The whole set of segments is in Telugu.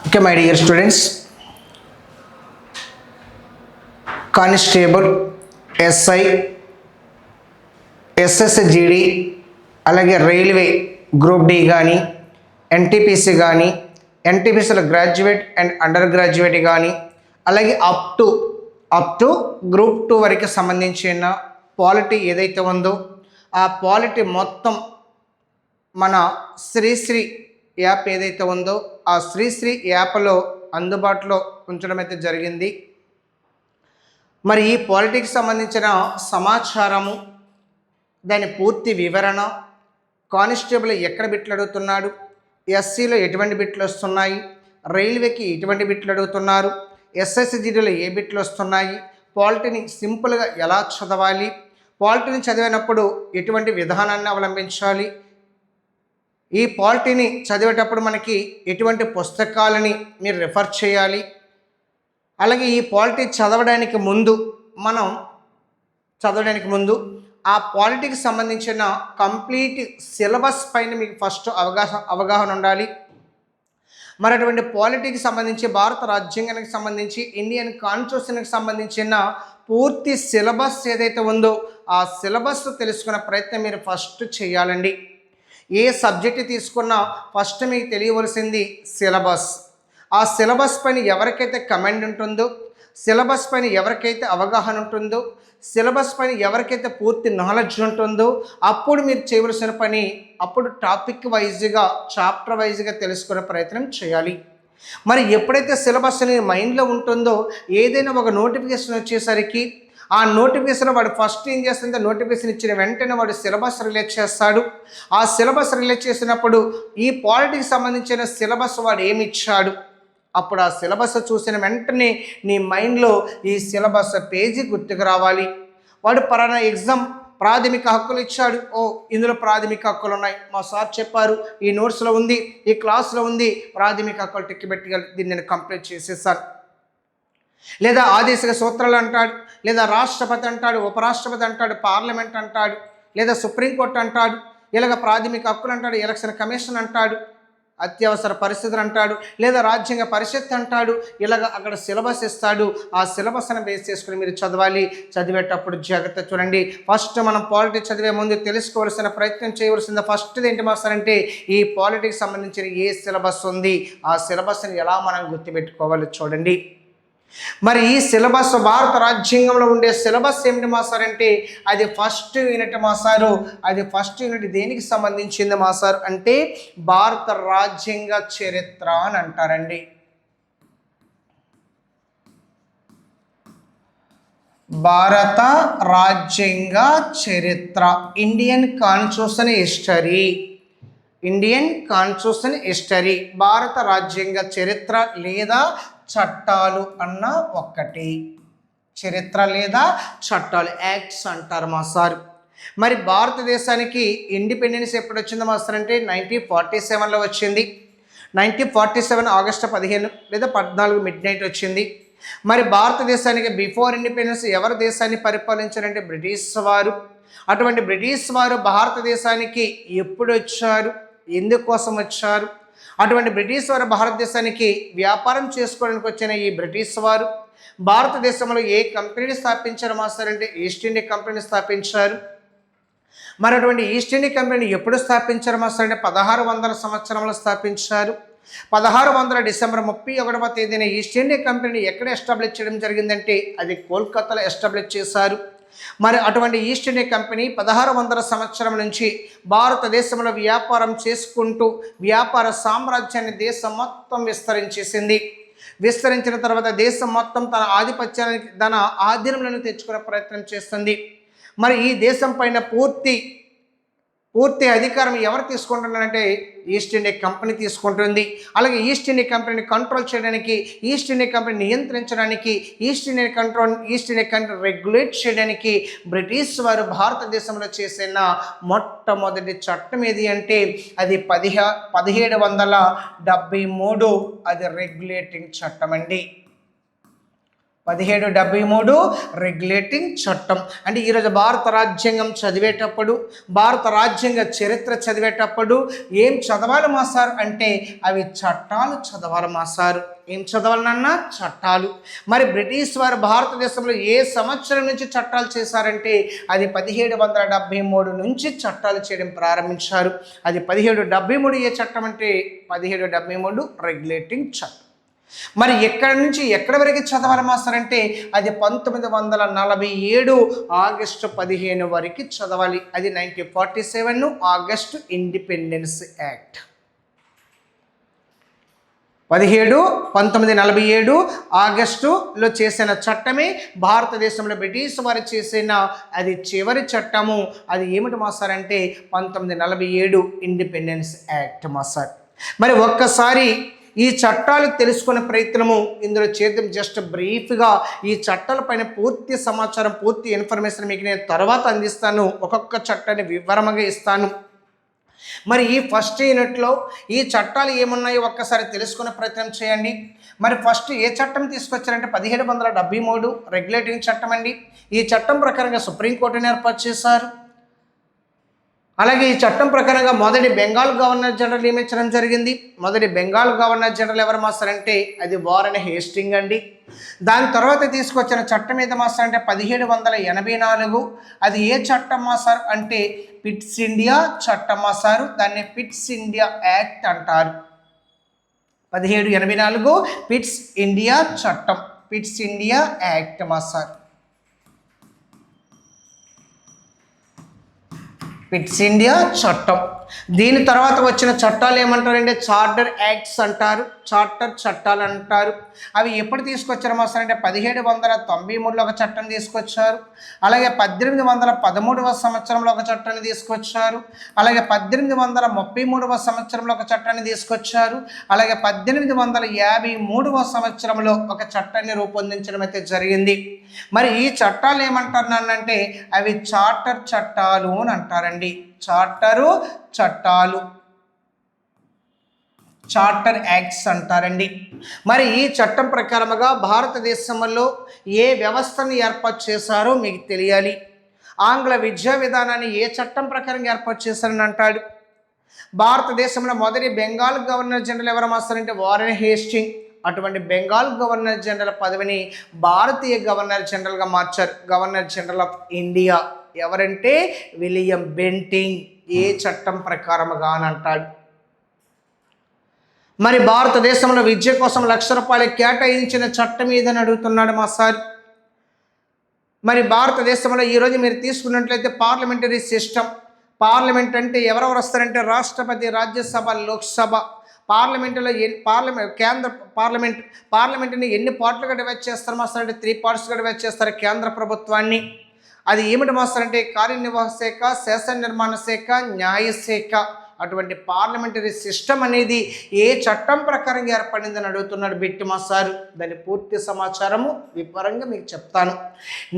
Okay, my dear students, constable, SI, ఎస్ఎస్జిడి, అలాగే రైల్వే గ్రూప్ డి కానీ, ఎన్టీపీసీ కానీ, ఎన్టీపీసీలో గ్రాడ్యుయేట్ అండ్ అండర్ గ్రాడ్యుయేట్ కానీ, అలాగే అప్ టు గ్రూప్ 2 వరకు సంబంధించిన పాలిటీ ఏదైతే ఉందో ఆ పాలిటీ మొత్తం మన శ్రీశ్రీ యాప్ ఏదైతే ఉందో ఆ శ్రీశ్రీ యాప్లో అందుబాటులో ఉంచడం అయితే జరిగింది. మరి ఈ పాలిటిక్స్ సంబంధించిన సమాచారము, దాని పూర్తి వివరణ, కానిస్టేబుల్ ఎక్కడ బిట్లు అడుగుతున్నాడు, ఎస్సీలో ఎటువంటి బిట్లు వస్తున్నాయి, రైల్వేకి ఎటువంటి బిట్లు అడుగుతున్నారు, ఎస్ఎస్జిడిలో ఏ బిట్లు వస్తున్నాయి, పాలిటీని సింపుల్గా ఎలా చదవాలి, పాలిటీని చదివినప్పుడు ఎటువంటి విధానాన్ని అవలంబించాలి, ఈ పాలిటీని చదివేటప్పుడు మనకి ఎటువంటి పుస్తకాలని మీరు రిఫర్ చేయాలి, అలాగే ఈ పాలిటీ చదవడానికి ముందు ఆ పాలిటీకి సంబంధించిన కంప్లీట్ సిలబస్ పైన మీకు ఫస్ట్ అవగాహన ఉండాలి. మరి అటువంటి పాలిటీకి సంబంధించి భారత రాజ్యాంగానికి సంబంధించి ఇండియన్ కాన్స్టిట్యూషన్కి సంబంధించిన పూర్తి సిలబస్ ఏదైతే ఉందో ఆ సిలబస్ తెలుసుకునే ప్రయత్నం మీరు ఫస్ట్ చేయాలండి. ఏ సబ్జెక్ట్ తీసుకున్నా ఫస్ట్ మీకు తెలియవలసింది సిలబస్. ఆ సిలబస్ పైన ఎవరికైతే కమాండ్ ఉంటుందో, సిలబస్ పైన ఎవరికైతే అవగాహన ఉంటుందో, సిలబస్ పైన ఎవరికైతే పూర్తి నాలెడ్జ్ ఉంటుందో అప్పుడు మీరు చేయవలసిన పని అప్పుడు టాపిక్ వైజ్గా, చాప్టర్ వైజ్గా తెలుసుకునే ప్రయత్నం చేయాలి. మరి ఎప్పుడైతే సిలబస్ అనేది మైండ్లో ఉంటుందో ఏదైనా ఒక నోటిఫికేషన్ వచ్చేసరికి ఆ నోటిఫికేషన్ వాడు ఫస్ట్ ఏం చేస్తుందో నోటిఫికేషన్ ఇచ్చిన వెంటనే వాడు సిలబస్ రిలీజ్ చేస్తాడు. ఆ సిలబస్ రిలీజ్ చేసినప్పుడు ఈ పాలిటిక్స్ సంబంధించిన సిలబస్ వాడు ఏమి ఇచ్చాడు, అప్పుడు ఆ సిలబస్ చూసిన వెంటనే నీ మైండ్లో ఈ సిలబస్ పేజీ గుర్తుకు రావాలి. వాడు పలానా ఎగ్జామ్ ప్రాథమిక హక్కులు ఇచ్చాడు, ఇందులో ప్రాథమిక హక్కులు ఉన్నాయి, మా సార్ చెప్పారు, ఈ నోట్స్లో ఉంది, ఈ క్లాస్లో ఉంది, ప్రాథమిక హక్కులు టిక్కి పెట్టి దీన్ని నేను కంప్లీట్ చేసేసాను. లేదా ఆదేశిక సూత్రాలు అంటాడు, లేదా రాష్ట్రపతి అంటాడు, ఉపరాష్ట్రపతి అంటాడు, పార్లమెంట్ అంటాడు, లేదా సుప్రీంకోర్టు అంటాడు, ఇలాగ ప్రాథమిక హక్కులు అంటాడు, ఎలక్షన్ కమిషన్ అంటాడు, అత్యవసర పరిస్థితులు అంటాడు, లేదా రాజ్యాంగ పరిషత్ అంటాడు. ఇలాగ అక్కడ సిలబస్ ఇస్తాడు. ఆ సిలబస్ని బేస్ చేసుకుని మీరు చదవాలి. చదివేటప్పుడు జాగ్రత్త చూడండి. ఫస్ట్ మనం పాలిటిక్స్ చదివే ముందు తెలుసుకోవాల్సిన ప్రయత్నం చేయవలసింది ఫస్ట్ది ఏంటి మాస్టర్ అంటే ఈ పాలిటిక్స్ సంబంధించిన ఏ సిలబస్ ఉంది, ఆ సిలబస్ని ఎలా మనం గుర్తుపెట్టుకోవాలి చూడండి. మరి ఈ సిలబస్ భారత రాజ్యాంగంలో ఉండే సిలబస్ ఏమిటి మాస్టర్ అంటే అది ఫస్ట్ యూనిట్ మాస్టారు. అది ఫస్ట్ యూనిట్ దేనికి సంబంధించింది మాస్టర్ అంటే భారత రాజ్యాంగ చరిత్ర అని అంటారండి. భారత రాజ్యాంగ చరిత్ర, ఇండియన్ కాన్స్టిట్యూషన్ హిస్టరీ, భారత రాజ్యాంగ చరిత్ర లేదా చట్టాలు అన్న ఒక్కటి, చరిత్ర లేదా చట్టాలు, యాక్ట్స్ అంటారు మా సార్. మరి భారతదేశానికి ఇండిపెండెన్స్ ఎప్పుడు వచ్చిందో మాస్టర్ అంటే 1947లో వచ్చింది. 1947 ఆగస్టు 15 లేదా 14 మిడ్ నైట్ వచ్చింది. మరి భారతదేశానికి బిఫోర్ ఇండిపెండెన్స్ ఎవరు దేశాన్ని పరిపాలించారంటే బ్రిటిష్ వారు. అటువంటి బ్రిటిష్ వారు భారతదేశానికి ఎప్పుడు వచ్చారు, ఎందుకోసం వచ్చారు, అటువంటి బ్రిటిష్ వారు భారతదేశానికి వ్యాపారం చేసుకోవడానికి వచ్చిన ఈ బ్రిటిష్ వారు భారతదేశంలో ఏ కంపెనీని స్థాపించారు మాస్టర్ అంటే ఈస్ట్ ఇండియా కంపెనీని స్థాపించారు. మరి అటువంటి ఈస్ట్ ఇండియా కంపెనీని ఎప్పుడు స్థాపించారు మాస్టర్ అంటే 1600 సంవత్సరంలో స్థాపించారు. 1600 డిసెంబర్ 31వ తేదీన ఈస్ట్ ఇండియా కంపెనీని ఎక్కడ ఎస్టాబ్లిష్ చేయడం జరిగిందంటే అది కోల్కతాలో ఎస్టాబ్లిష్ చేశారు. మరి అటువంటి ఈస్ట్ ఇండియా కంపెనీ 1600 సంవత్సరం నుంచి భారతదేశంలో వ్యాపారం చేసుకుంటూ వ్యాపార సామ్రాజ్యాన్ని దేశం మొత్తం విస్తరించేసింది. విస్తరించిన తర్వాత దేశం మొత్తం తన ఆధిపత్యానికి తన ఆధీనంలోనే తెచ్చుకునే ప్రయత్నం చేస్తుంది. మరి ఈ దేశం పైన పూర్తి అధికారం ఎవరు తీసుకుంటున్నారంటే ఈస్ట్ ఇండియా కంపెనీ తీసుకుంటుంది. అలాగే ఈస్ట్ ఇండియా కంపెనీని కంట్రోల్ చేయడానికి, ఈస్ట్ ఇండియా కంపెనీ నియంత్రించడానికి, ఈస్ట్ ఇండియా కంట్రీ రెగ్యులేట్ చేయడానికి బ్రిటిష్ వారు భారతదేశంలో చేసిన మొట్టమొదటి చట్టం ఏది అంటే అది 1773 అది రెగ్యులేటింగ్ చట్టం అండి. 1773 రెగ్యులేటింగ్ చట్టం. అంటే ఈరోజు భారత రాజ్యాంగం చదివేటప్పుడు, భారత రాజ్యాంగ చరిత్ర చదివేటప్పుడు ఏం చదవాలి మా సార్ అంటే అవి చట్టాలు చదవాలి మా సార్. ఏం చదవాలన్నా చట్టాలు. మరి బ్రిటిష్ వారు భారతదేశంలో ఏ సంవత్సరం నుంచి చట్టాలు చేశారంటే అది 1773 నుంచి చట్టాలు చేయడం ప్రారంభించారు. అది 1773 ఏ చట్టం అంటే 1773 రెగ్యులేటింగ్ చట్టం. మరి ఎక్కడి నుంచి ఎక్కడి వరకు చదవాలి మాస్టర్ అంటే అది 1947 ఆగస్టు 15 వరకు చదవాలి. అది 1947 ఆగస్టు ఇండిపెండెన్స్ యాక్ట్. 1947 ఆగస్టులో చేసిన చట్టమే భారతదేశంలో బ్రిటిష్ వారు చేసిన అది చివరి చట్టము. అది ఏమిటి మాస్టర్ అంటే 1947 ఇండిపెండెన్స్ యాక్ట్ మాస్టర్. మరి ఒక్కసారి ఈ చట్టాలు తెలుసుకునే ప్రయత్నము ఇందులో చేద్దాం. జస్ట్ బ్రీఫ్గా ఈ చట్టాలపైన పూర్తి సమాచారం, పూర్తి ఇన్ఫర్మేషన్ మీకు నేను తర్వాత అందిస్తాను. ఒక్కొక్క చట్టాన్ని వివరంగా ఇస్తాను. మరి ఈ ఫస్ట్ యూనిట్లో ఈ చట్టాలు ఏమున్నాయో ఒక్కసారి తెలుసుకునే ప్రయత్నం చేయండి. మరి ఫస్ట్ ఏ చట్టం తీసుకొచ్చారంటే 1773 రెగ్యులేటింగ్ చట్టం అండి. ఈ చట్టం ప్రకారంగా సుప్రీంకోర్టుని ఏర్పాటు చేశారు. అలాగే ఈ చట్టం ప్రకారంగా మొదటి బెంగాల్ గవర్నర్ జనరల్ నియమించడం జరిగింది. మొదటి బెంగాల్ గవర్నర్ జనరల్ ఎవరు మాస్టర్ అంటే అది వారెన్ హేస్టింగ్ అండి. దాని తర్వాత తీసుకొచ్చిన చట్టం ఏది మాస్టర్ అంటే 1784. అది ఏ చట్టం మాస్టర్ అంటే పిట్స్ ఇండియా చట్టం మాస్టారు. దాన్ని పిట్స్ ఇండియా యాక్ట్ అంటారు. 1784 పిట్స్ ఇండియా చట్టం, pits India act master. Pits India చట్టం. దీని తర్వాత వచ్చిన చట్టాలు ఏమంటారంటే చార్టర్ యాక్ట్స్ అంటారు, చార్టర్ చట్టాలు అంటారు. అవి ఎప్పుడు తీసుకొచ్చారు మాస్టర్ అంటే 1793లో ఒక చట్టం తీసుకొచ్చారు. అలాగే 1813వ సంవత్సరంలో ఒక చట్టాన్ని తీసుకొచ్చారు. అలాగే 1833వ సంవత్సరంలో ఒక చట్టాన్ని తీసుకొచ్చారు. అలాగే 1853వ సంవత్సరంలో ఒక చట్టాన్ని రూపొందించడం అయితే జరిగింది. మరి ఈ చట్టాలు ఏమంటున్నానంటే అవి చార్టర్ చట్టాలు అని అంటారండి. చార్టరు చట్టాలు, చార్టర్ యాక్ట్స్ అంటారండి. మరి ఈ చట్టం ప్రకారముగా భారతదేశంలో ఏ వ్యవస్థను ఏర్పాటు చేశారో మీకు తెలియాలి. ఆంగ్ల విద్యా విధానాన్ని ఏ చట్టం ప్రకారంగా ఏర్పాటు చేశారని అంటాడు. భారతదేశంలో మొదటి బెంగాల్ గవర్నర్ జనరల్ ఎవరు మాస్తారంటే వారెన్ హేస్టింగ్. అటువంటి బెంగాల్ గవర్నర్ జనరల్ పదవిని భారతీయ గవర్నర్ జనరల్గా మార్చారు. గవర్నర్ జనరల్ ఆఫ్ ఇండియా ఎవరంటే విలియం బెంటింగ్. ఏ చట్టం ప్రకారముగా అని అంటాడు. మరి భారతదేశంలో విద్య కోసం ₹1,00,000 కేటాయించిన చట్టం ఏదని అడుగుతున్నాడు మా సార్. మరి భారతదేశంలో ఈరోజు మీరు తీసుకున్నట్లయితే పార్లమెంటరీ సిస్టమ్. పార్లమెంట్ అంటే ఎవరెవరు వస్తారంటే రాష్ట్రపతి, రాజ్యసభ, లోక్సభ. పార్లమెంటులో కేంద్ర పార్లమెంట్ని ఎన్ని పార్ట్లుగా డివైడ్ చేస్తారు మాస్టర్ అంటే 3 పార్ట్స్గా డివైడ్ చేస్తారు కేంద్ర ప్రభుత్వాన్ని. అది ఏమిటి మాస్టర్ అంటే కార్యనిర్వాహక శాఖ, శాసన నిర్మాణ శాఖ, న్యాయశాఖ. అటువంటి పార్లమెంటరీ సిస్టమ్ అనేది ఏ చట్టం ప్రకారంగా ఏర్పడిందని అడుగుతున్నాడు బిట్టి మాస్టర్. దాని పూర్తి సమాచారము వివరంగా మీకు చెప్తాను.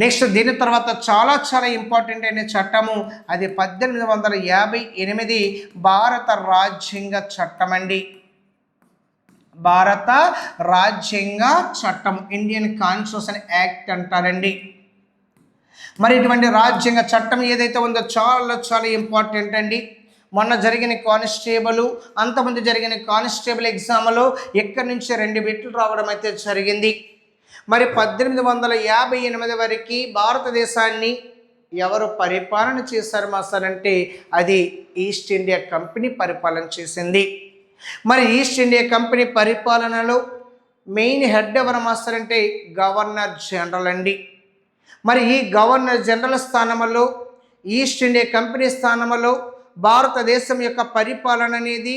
నెక్స్ట్ దీని తర్వాత చాలా ఇంపార్టెంట్ అయిన చట్టము అది 1858 భారత రాజ్యాంగ చట్టం అండి. భారత రాజ్యాంగ చట్టం, ఇండియన్ కాన్స్టిట్యూషన్ యాక్ట్ అంటారండి. మరి ఇటువంటి రాజ్యాంగ చట్టం ఏదైతే ఉందో చాలా ఇంపార్టెంట్ అండి. మొన్న జరిగిన కానిస్టేబుల్, అంతకుముందు జరిగిన కానిస్టేబుల్ ఎగ్జామ్లో ఎక్కడి నుంచి 2 బిట్లు రావడం అయితే జరిగింది. మరి 1858 వరకు భారతదేశాన్ని ఎవరు పరిపాలన చేశారు మాస్టర్ అంటే అది ఈస్ట్ ఇండియా కంపెనీ పరిపాలన చేసింది. మరి ఈస్ట్ ఇండియా కంపెనీ పరిపాలనలో మెయిన్ హెడ్ ఎవరు మాస్టర్ అంటే గవర్నర్ జనరల్ అండి. మరి ఈ గవర్నర్ జనరల్ స్థానంలో ఈస్ట్ ఇండియా కంపెనీ స్థానంలో భారతదేశం యొక్క పరిపాలన అనేది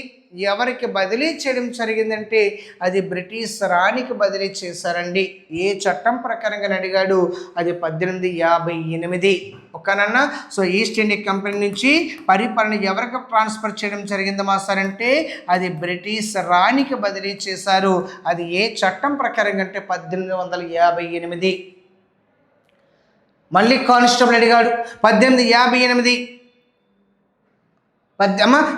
ఎవరికి బదిలీ చేయడం జరిగిందంటే అది బ్రిటిష్ రాణికి బదిలీ చేశారండి. ఏ చట్టం ప్రకారంగా అడిగాడు అది 1858 ఓకేనన్నా. సో ఈస్ట్ ఇండియా కంపెనీ నుంచి పరిపాలన ఎవరికి ట్రాన్స్ఫర్ చేయడం జరిగింది మాస్టర్ అంటే అది బ్రిటిష్ రాణికి బదిలీ చేశారు. అది ఏ చట్టం ప్రకారంగా అంటే 1858. మళ్ళీ కానిస్టేబుల్ అడిగాడు 1858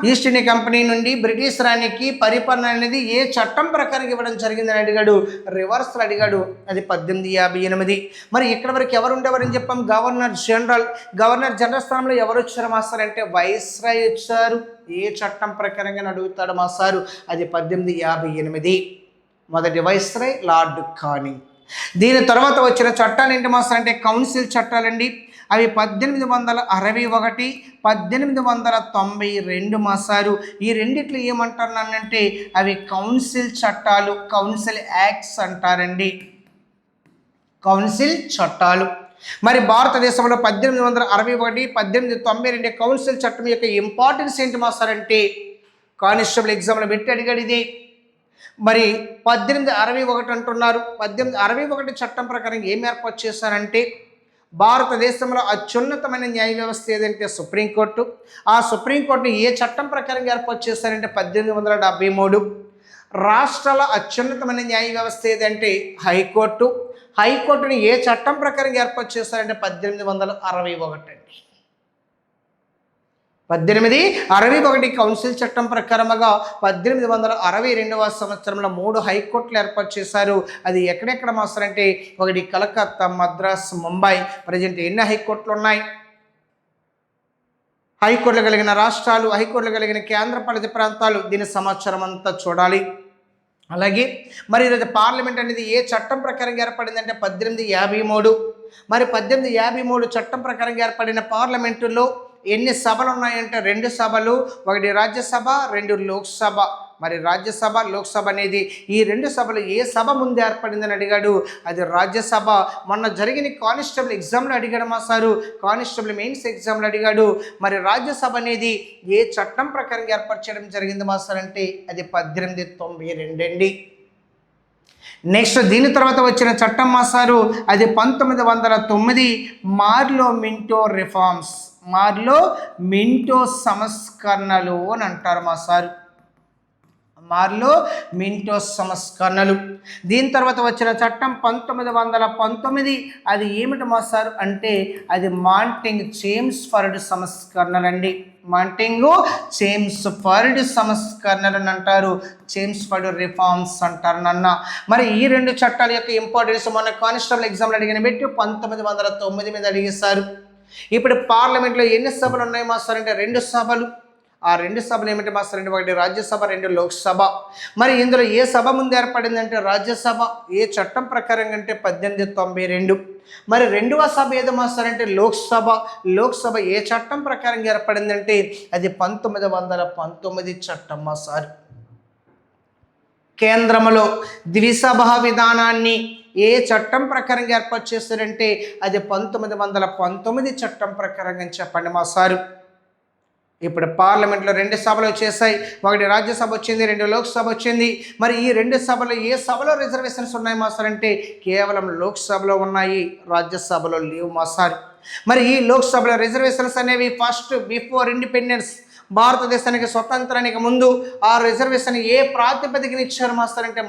ఈస్ట్ ఇండియా కంపెనీ నుండి బ్రిటిష్ రాణికి పరిపాలన అనేది ఏ చట్టం ప్రకారం ఇవ్వడం జరిగిందని అడిగాడు, రివర్స్లో అడిగాడు. అది 1858. మరి ఇక్కడ వరకు ఎవరు ఉండేవారని చెప్పాం, గవర్నర్ జనరల్ స్థానంలో ఎవరు వచ్చారు మాస్టర్ అంటే వైస్రాయ్ వచ్చారు. ఏ చట్టం ప్రకారంగా అడుగుతాడు మాస్టారు, అది 1858. మొదటి వైస్రాయ్ లార్డ్ కానింగ్. దీని తర్వాత వచ్చిన చట్టాలు ఏంటి మాస్టర్ అంటే కౌన్సిల్ చట్టాలండి. అవి 1861, 1892 మాసారు. ఈ రెండిట్లు ఏమంటారు అవి కౌన్సిల్ చట్టాలు, కౌన్సిల్ యాక్ట్స్ అంటారండి, కౌన్సిల్ చట్టాలు. మరి భారతదేశంలో 1861, 1892 కౌన్సిల్ చట్టం యొక్క ఇంపార్టెన్స్ ఏంటి మాస్టర్ అంటే కానిస్టేబుల్ ఎగ్జామ్లో పెట్టి అడిగాడు ఇది. మరి 1861 అంటున్నారు. 1861 చట్టం ప్రకారం ఏం ఏర్పాటు చేశారంటే భారతదేశంలో అత్యున్నతమైన న్యాయ వ్యవస్థ ఏదంటే సుప్రీంకోర్టు. ఆ సుప్రీంకోర్టుని ఏ చట్టం ప్రకారం ఏర్పాటు చేశారంటే 1873. రాష్ట్రాల అత్యున్నతమైన న్యాయ వ్యవస్థ ఏదంటే హైకోర్టు. హైకోర్టుని ఏ చట్టం ప్రకారం ఏర్పాటు చేశారంటే 1861 అండి. 1861 కౌన్సిల్ చట్టం ప్రకారముగా 1862వ సంవత్సరంలో 3 హైకోర్టులు ఏర్పాటు చేశారు. అది ఎక్కడెక్కడ మాస్టర్ అంటే ఒకటి కలకత్తా, మద్రాస్, ముంబై. ప్రజెంట్ ఎన్ని హైకోర్టులు ఉన్నాయి? హైకోర్టులు కలిగిన రాష్ట్రాలు, హైకోర్టులు కలిగిన కేంద్రపాలిత ప్రాంతాలు, దీని సమాచారం అంతా చూడాలి. అలాగే మరి ఈరోజు పార్లమెంట్ అనేది ఏ చట్టం ప్రకారం ఏర్పడిందంటే 1853. మరి 1853 చట్టం ప్రకారం ఏర్పడిన పార్లమెంటులో ఎన్ని సభలు ఉన్నాయంటే 2 సభలు, ఒకటి రాజ్యసభ, 2 లోక్సభ. మరి రాజ్యసభ, లోక్సభ అనేది ఈ 2 సభలు ఏ సభ ముందు ఏర్పడిందని అడిగాడు, అది రాజ్యసభ. మొన్న జరిగిన కానిస్టేబుల్ ఎగ్జామ్లో అడిగాడు మాస్టారు, కానిస్టేబుల్ మెయిన్స్ ఎగ్జామ్లో అడిగాడు. మరి రాజ్యసభ అనేది ఏ చట్టం ప్రకారం ఏర్పాటు చేయడం జరిగింది మాస్టర్ అంటే అది 1892 అండి. నెక్స్ట్ దీని తర్వాత వచ్చిన చట్టం మాస్టారు అది 1909 మార్లో మింటో రిఫార్మ్స్, మార్లో మింటో సంస్కరణలు అని అంటారు మాస్టారు, మార్లో మింటో సంస్కరణలు. దీని తర్వాత వచ్చిన చట్టం 1919. అది ఏమిటి మాస్టారు అంటే అది మాంటింగ్ చేమ్స్ఫర్డ్ సంస్కరణలు అండి, మాంటింగ్ చేమ్స్ఫర్డ్ సంస్కరణలు అని అంటారు, చేమ్స్ఫర్డ్ రిఫార్మ్స్ అంటారు నాన్న. మరి ఈ 2 చట్టాల యొక్క ఇంపార్టెన్స్ మొన్న కానిస్టేబుల్ ఎగ్జామ్లో అడిగిన పెట్టి 1909 మీద అడిగేశారు. ఇప్పుడు పార్లమెంట్లో ఎన్ని సభలు ఉన్నాయి మాస్టర్ అంటే 2 సభలు. ఆ 2 సభలు ఏమిటి మాస్టర్ అంటే ఒకటి రాజ్యసభ, 2 లోక్సభ. మరి ఇందులో ఏ సభ ముందు ఏర్పడిందంటే రాజ్యసభ. ఏ చట్టం ప్రకారం అంటే 1892. మరి 2వ సభ ఏదో మాస్టర్ అంటే లోక్సభ. లోక్సభ ఏ చట్టం ప్రకారం ఏర్పడిందంటే అది 1919 చట్టం మాస్టర్. కేంద్రంలో ద్విసభ విధానాన్ని ఏ చట్టం ప్రకారం ఏర్పాటు చేస్తారంటే అది 1919 చట్టం ప్రకారంగా చెప్పండి మాస్టారు. ఇప్పుడు పార్లమెంట్లో 2 సభలు వచ్చేసాయి, ఒకటి రాజ్యసభ వచ్చింది, 2 లోక్సభ వచ్చింది. మరి ఈ 2 సభలు ఏ సభలో రిజర్వేషన్స్ ఉన్నాయి మాస్టర్ అంటే కేవలం లోక్సభలో ఉన్నాయి, రాజ్యసభలో లేవు మాస్టర్. మరి ఈ లోక్సభలో రిజర్వేషన్స్ అనేవి ఫస్ట్ బిఫోర్ ఇండిపెండెన్స్, భారతదేశానికి స్వతంత్రానికి ముందు ఆ రిజర్వేషన్ ఏ ప్రాతిపదికన ఇచ్చారు మాస్టర్ అంటే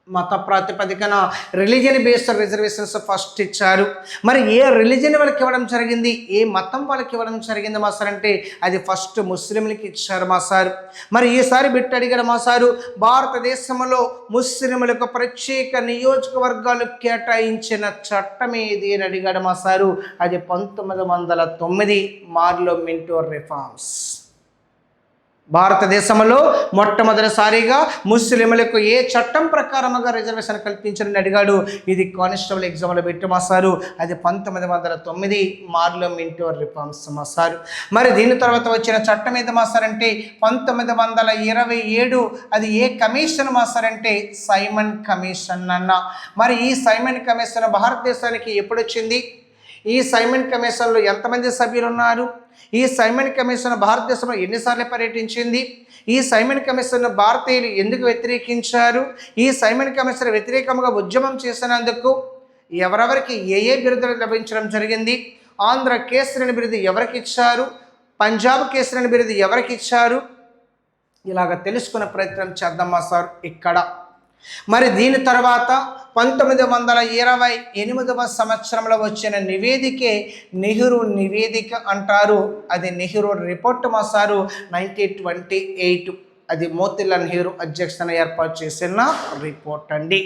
మత ప్రాతిపదికన రిలీజియన్ బేస్డ్ రిజర్వేషన్స్ ఫస్ట్ ఇచ్చారు. మరి ఏ రిలీజియన్ వాళ్ళకి ఇవ్వడం జరిగింది, ఏ మతం వాళ్ళకి ఇవ్వడం జరిగింది మాస్టర్ అంటే అది ఫస్ట్ ముస్లింలకి ఇచ్చారు మాస్టర్. మరి ఈసారి బిట్ అడిగాడు మాస్టారు, భారతదేశంలో ముస్లింలకు ప్రత్యేక నియోజకవర్గాలు కేటాయించిన చట్టం ఏది అని అడిగాడు మాస్టారు. అది 1909 మార్లో మింటో రిఫార్మ్స్. భారతదేశంలో మొట్టమొదటిసారిగా ముస్లింలకు ఏ చట్టం ప్రకారముగా రిజర్వేషన్ కల్పించారని అడిగాడు. ఇది కానిస్టేబుల్ ఎగ్జామ్లో పెట్టి మాస్టారు. అది 1909 మార్లో మింటో రిఫార్మ్స్ మాస్టారు. మరి దీని తర్వాత వచ్చిన చట్టం ఏది మాస్టర్ అంటే 1927. అది ఏ కమిషన్ మాస్టర్ అంటే సైమన్ కమిషన్ అన్న. మరి ఈ సైమన్ కమిషన్ భారతదేశానికి ఎప్పుడు వచ్చింది, ఈ సైమన్ కమిషన్లో ఎంతమంది సభ్యులు ఉన్నారు, ఈ సైమన్ కమిషన్ భారతదేశంలో ఎన్నిసార్లు పర్యటించింది, ఈ సైమన్ కమిషన్ భారతీయులు ఎందుకు వ్యతిరేకించారు, ఈ సైమన్ కమిషన్ వ్యతిరేకంగా ఉద్యమం చేసినందుకు ఎవరెవరికి ఏ బిరుదులు లభించడం జరిగింది, ఆంధ్ర కేసరి బిరుదు ఎవరికి ఇచ్చారు, పంజాబ్ కేసరి బిరుదు ఎవరికి ఇచ్చారు, ఇలాగ తెలుసుకునే ప్రయత్నం చేద్దాం మాస్టర్. ఇక్కడ మరి దీని తర్వాత 1928వ సంవత్సరంలో వచ్చిన నివేదికే నెహ్రూ నివేదిక అంటారు. అది నెహ్రూ రిపోర్ట్ మాసారు 1928. అది మోతీలాల్ నెహ్రూ అధ్యక్షతన ఏర్పాటు చేసిన రిపోర్ట్ అండి.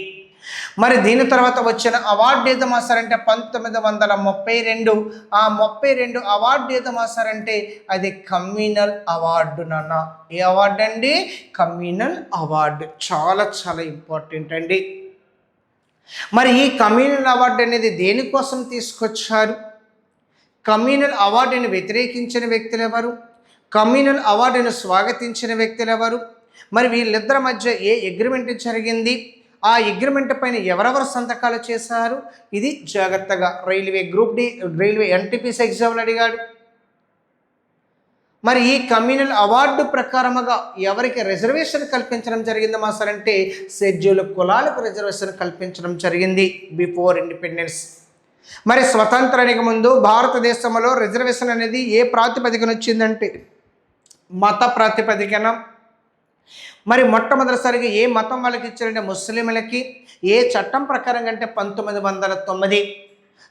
మరి దీని తర్వాత వచ్చిన అవార్డు ఏదో మాసారంటే 1932. ఆ 32 అవార్డు ఏదో మాసారంటే అది కమ్యూనల్ అవార్డు. నాన్న ఏ అవార్డు అండి? Communal award. చాలా చాలా ఇంపార్టెంట్ అండి. మరి ఈ కమ్యూనల్ అవార్డు అనేది దేనికోసం తీసుకొచ్చారు? కమ్యూనల్ అవార్డుని వ్యతిరేకించిన వ్యక్తులు ఎవరు? కమ్యూనల్ అవార్డును స్వాగతించిన వ్యక్తులు ఎవరు? మరి వీళ్ళిద్దరి మధ్య ఏ అగ్రిమెంట్ జరిగింది? ఆ అగ్రిమెంట్ పైన ఎవరెవరు సంతకాలు చేశారు? ఇది జాగ్రత్తగా railway group D, railway NTPC ఎగ్జామ్లు అడిగాడు. మరి ఈ కమ్యూనల్ అవార్డు ప్రకారముగా ఎవరికి రిజర్వేషన్ కల్పించడం జరిగింది మాస్టర్ అంటే షెడ్యూల్ కులాలకు రిజర్వేషన్ కల్పించడం జరిగింది బిఫోర్ ఇండిపెండెన్స్. మరి స్వతంత్రానికి ముందు భారతదేశంలో రిజర్వేషన్ అనేది ఏ ప్రాతిపదికన వచ్చిందంటే మత ప్రాతిపదికన. మరి మొట్టమొదటిసారిగా ఏ మతం వాళ్ళకి ఇచ్చారంటే ముస్లింలకి. ఏ చట్టం ప్రకారం అంటే 1909.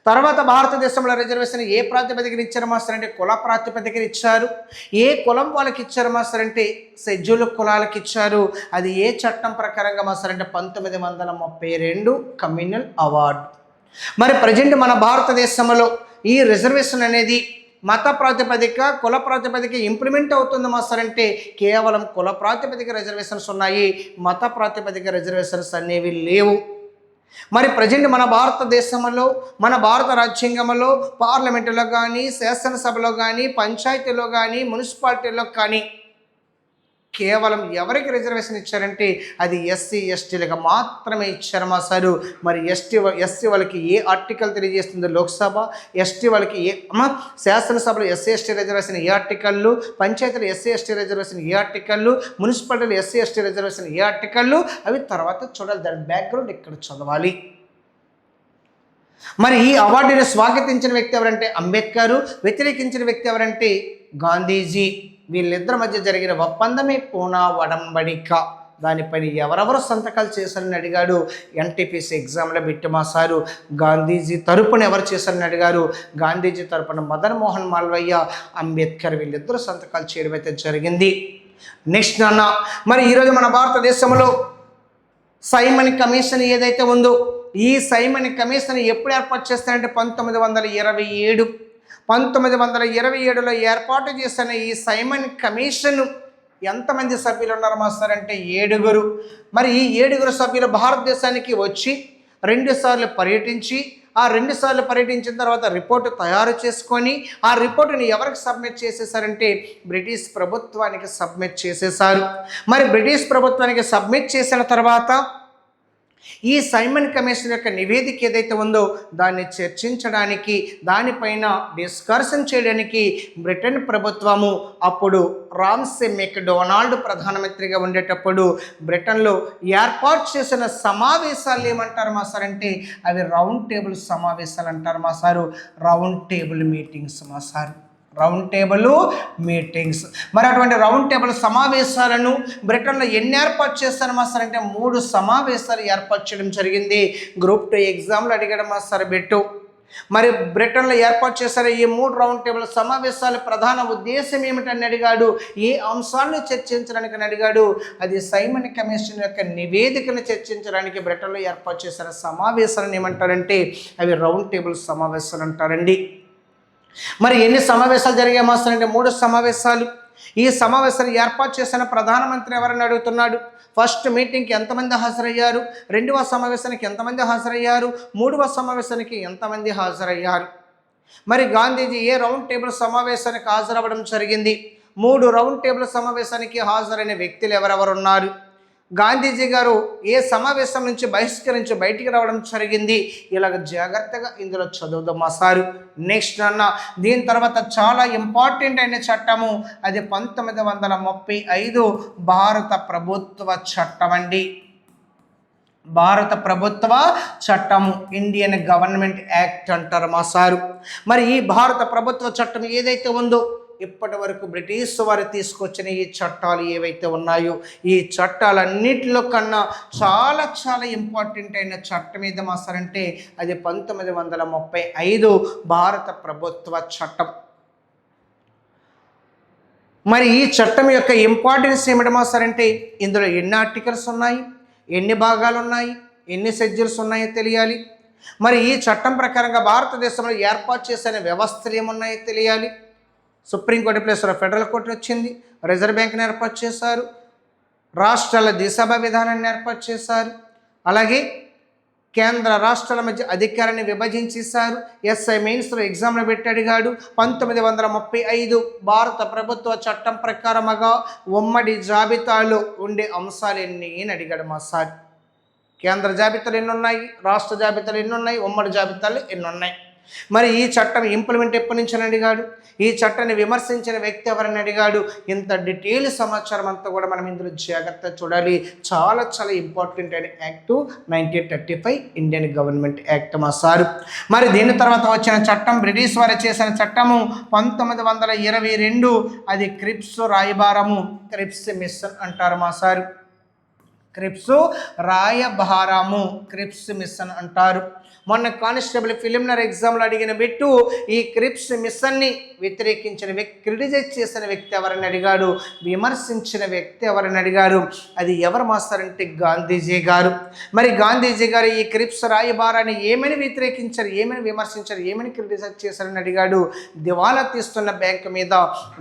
తర్వాత భారతదేశంలో రిజర్వేషన్ ఏ ప్రాతిపదికన ఇచ్చారు మాస్టర్ అంటే కుల ప్రాతిపదికన ఇచ్చారు. ఏ కులం వాళ్ళకి ఇచ్చారు మాస్టర్ అంటే షెడ్యూల్ కులాలకు ఇచ్చారు. అది ఏ చట్టం ప్రకారంగా మాస్టర్ అంటే 1932 కమ్యూనల్ అవార్డు. మరి ప్రజెంట్ మన భారతదేశంలో ఈ రిజర్వేషన్ అనేది మత ప్రాతిపదిక కుల ప్రాతిపదిక ఇంప్లిమెంట్ అవుతుంది మాస్టర్ అంటే కేవలం కుల ప్రాతిపదిక రిజర్వేషన్స్ ఉన్నాయి, మత ప్రాతిపదిక రిజర్వేషన్స్ అనేవి లేవు. మరి ప్రజెంట్ మన భారతదేశంలో మన భారత రాజ్యాంగంలో పార్లమెంటులో కానీ శాసనసభలో కానీ పంచాయతీలో కానీ మున్సిపాలిటీలో కానీ కేవలం ఎవరికి రిజర్వేషన్ ఇచ్చారంటే అది ఎస్సీ ఎస్టీలకు మాత్రమే ఇచ్చారు మా సారు. మరి ఎస్సీ వాళ్ళకి ఏ ఆర్టికల్ తెలియజేస్తుంది లోక్సభ, ఎస్టీ వాళ్ళకి ఏ శాసనసభలో ఎస్సీ ఎస్టీ రిజర్వేషన్ ఏ ఆర్టికల్లు, పంచాయతీలు ఎస్సీ ఎస్టీ రిజర్వేషన్ ఏ ఆర్టికల్లు, మున్సిపాలిటీలు ఎస్సీ ఎస్టీ రిజర్వేషన్ ఏ ఆర్టికల్లు, అవి తర్వాత చూడాలి. దాని బ్యాక్గ్రౌండ్ ఇక్కడ చదవాలి. మరి ఈ అవార్డుని స్వాగతించిన వ్యక్తి ఎవరంటే అంబేద్కర్, వ్యతిరేకించిన వ్యక్తి ఎవరంటే గాంధీజీ. వీళ్ళిద్దరి మధ్య జరిగిన ఒప్పందమే పూనా ఒడంబడిక. దానిపైన ఎవరెవరు సంతకాలు చేశారని అడిగాడు ఎన్టీపీసీ ఎగ్జామ్లో బిట్టి మాసారు. గాంధీజీ తరపున ఎవరు చేశారని అడిగారు. గాంధీజీ తరపున మదన్ మోహన్ మాల్వయ్య, అంబేద్కర్ వీళ్ళిద్దరూ సంతకాలు చేయడం అయితే జరిగింది. నెక్స్ట్ నాన్న, మరి ఈరోజు మన భారతదేశంలో సైమన్ కమిషన్ ఏదైతే ఉందో ఈ సైమన్ కమిషన్ ఎప్పుడు ఏర్పాటు చేస్తారంటే 1927. 1927లో ఏర్పాటు చేసిన ఈ సైమన్ కమిషన్ ఎంతమంది సభ్యులు ఉన్నారు మాస్టర్ అంటే 7. మరి ఈ 7 సభ్యులు భారతదేశానికి వచ్చి 2 సార్లు పర్యటించి ఆ 2 సార్లు పర్యటించిన తర్వాత రిపోర్టు తయారు చేసుకొని ఆ రిపోర్టుని ఎవరికి సబ్మిట్ చేసేసారంటే బ్రిటిష్ ప్రభుత్వానికి సబ్మిట్ చేసేసారు. మరి బ్రిటిష్ ప్రభుత్వానికి సబ్మిట్ చేసిన తర్వాత ఈ సైమన్ కమిషన్ యొక్క నివేదిక ఏదైతే ఉందో దాన్ని చర్చించడానికి, దానిపైన డిస్కషన్ చేయడానికి బ్రిటన్ ప్రభుత్వము అప్పుడు రామ్సే మెక్డొనాల్డ్ ప్రధానమంత్రిగా ఉండేటప్పుడు బ్రిటన్లో ఏర్పాటు చేసిన సమావేశాలు ఏమంటారు మా సార్ అంటే అవి రౌండ్ టేబుల్ సమావేశాలు అంటారు మా సారు. రౌండ్ టేబుల్ మీటింగ్స్ మా సార్, రౌండ్ టేబుల్ మీటింగ్స్. మరి అటువంటి రౌండ్ టేబుల్ సమావేశాలను బ్రిటన్లో ఎన్ని ఏర్పాటు చేస్తారు మాస్టర్ అంటే 3 సమావేశాలు ఏర్పాటు చేయడం జరిగింది. గ్రూప్ 2 ఎగ్జామ్లు అడిగడం మాస్టర్ బిట్టు. మరి బ్రిటన్లో ఏర్పాటు చేశారు ఈ 3 రౌండ్ టేబుల్ సమావేశాల ప్రధాన ఉద్దేశం ఏమిటని అడిగాడు. ఏ అంశాలను చర్చించడానికి అడిగాడు. అది సైమన్ కమిషన్ యొక్క నివేదికను చర్చించడానికి బ్రిటన్లో ఏర్పాటు చేసిన సమావేశాలను ఏమంటారంటే అవి రౌండ్ టేబుల్ సమావేశాలు అంటారండి. మరి ఎన్ని సమావేశాలు జరిగాయి మాస్టర్ అంటే 3 సమావేశాలు. ఈ సమావేశాలు ఏర్పాటు చేసిన ప్రధానమంత్రి ఎవరని అడుగుతున్నాడు. ఫస్ట్ మీటింగ్కి ఎంతమంది హాజరయ్యారు, 2వ సమావేశానికి ఎంతమంది హాజరయ్యారు, 3వ సమావేశానికి ఎంతమంది హాజరయ్యారు. మరి గాంధీజీ ఏ రౌండ్ టేబుల్ సమావేశానికి హాజరవ్వడం జరిగింది. 3 రౌండ్ టేబుల్ సమావేశానికి హాజరైన వ్యక్తులు ఎవరెవరున్నారు. గాంధీజీ గారు ఏ సమావేశం నుంచి బహిష్కరించి బయటికి రావడం జరిగింది. ఇలాగ జాగ్రత్తగా ఇందులో చదువుదాం మా సారు. నెక్స్ట్ అన్న దీని తర్వాత చాలా ఇంపార్టెంట్ అయిన చట్టము అది 1935 భారత ప్రభుత్వ చట్టం అండి. భారత ప్రభుత్వ చట్టము ఇండియన్ గవర్నమెంట్ యాక్ట్ అంటారు మా సారు. మరి ఈ భారత ప్రభుత్వ చట్టం ఏదైతే ఉందో ఇప్పటి వరకు బ్రిటిష్ వారు తీసుకొచ్చిన ఈ చట్టాలు ఏవైతే ఉన్నాయో ఈ చట్టాలన్నిటిలో కన్నా చాలా చాలా ఇంపార్టెంట్ అయిన చట్టం ఏది మాస్తారంటే అది 1935 భారత ప్రభుత్వ చట్టం. మరి ఈ చట్టం యొక్క ఇంపార్టెన్స్ ఏమిటి మాస్తారంటే ఇందులో ఎన్ని ఆర్టికల్స్ ఉన్నాయి, ఎన్ని భాగాలు ఉన్నాయి, ఎన్ని షెడ్యూల్స్ ఉన్నాయో తెలియాలి. మరి ఈ చట్టం ప్రకారంగా భారతదేశంలో ఏర్పాటు చేసిన వ్యవస్థలు ఏమున్నాయో తెలియాలి. సుప్రీంకోర్టు ప్లేస్లో ఫెడరల్ కోర్టు వచ్చింది, రిజర్వ్ బ్యాంక్ని ఏర్పాటు చేశారు, రాష్ట్రాల దిశభ విధానాన్ని ఏర్పాటు చేశారు, అలాగే కేంద్ర రాష్ట్రాల మధ్య అధికారాన్ని విభజించేశారు. ఎస్ఐ మెయిన్స్లో ఎగ్జామ్లో పెట్టి అడిగాడు. 1935 భారత ప్రభుత్వ చట్టం ప్రకారముగా ఉమ్మడి జాబితాలో ఉండే అంశాలు ఎన్ని అని అడిగాడు మా సార్. కేంద్ర జాబితాలు ఎన్ని ఉన్నాయి, రాష్ట్ర జాబితాలు ఎన్ని ఉన్నాయి, ఉమ్మడి జాబితాలు ఎన్ని ఉన్నాయి. మరి ఈ చట్టం ఇంప్లిమెంట్ ఎప్పటి నుంచి అని అడిగాడు. ఈ చట్టాన్ని విమర్శించిన వ్యక్తి ఎవరని అడిగాడు. ఇంత డీటెయిల్ సమాచారం అంతా కూడా మనం ఇందులో జాగ్రత్తగా చూడాలి. చాలా చాలా ఇంపార్టెంట్ అయిన యాక్ట్ 1935 ఇండియన్ గవర్నమెంట్ యాక్ట్ మా సారు. మరి దీని తర్వాత వచ్చిన చట్టం బ్రిటిష్ వారు చేసిన చట్టము 1922. అది క్రిప్స్ రాయబారము, క్రిప్స్ మిషన్ అంటారు మా సారు. క్రిప్స్ రాయబారము, క్రిప్స్ మిషన్ అంటారు. మొన్న కానిస్టేబుల్ ఫిలిమినరీ ఎగ్జామ్లో అడిగిన బిట్టు ఈ క్రిప్స్ మిషన్ని వ్యతిరేకించిన వ్యక్తి, క్రిటిసైజ్ చేసిన వ్యక్తి ఎవరని అడిగాడు, విమర్శించిన వ్యక్తి ఎవరని అడిగారు. అది ఎవరు మాస్తారంటే గాంధీజీ గారు. మరి గాంధీజీ గారు ఈ క్రిప్స్ రాయబారాన్ని ఏమని వ్యతిరేకించారు, ఏమని విమర్శించారు, ఏమని క్రిటిసైజ్ చేశారని అడిగాడు. దివాలా తీస్తున్న బ్యాంకు మీద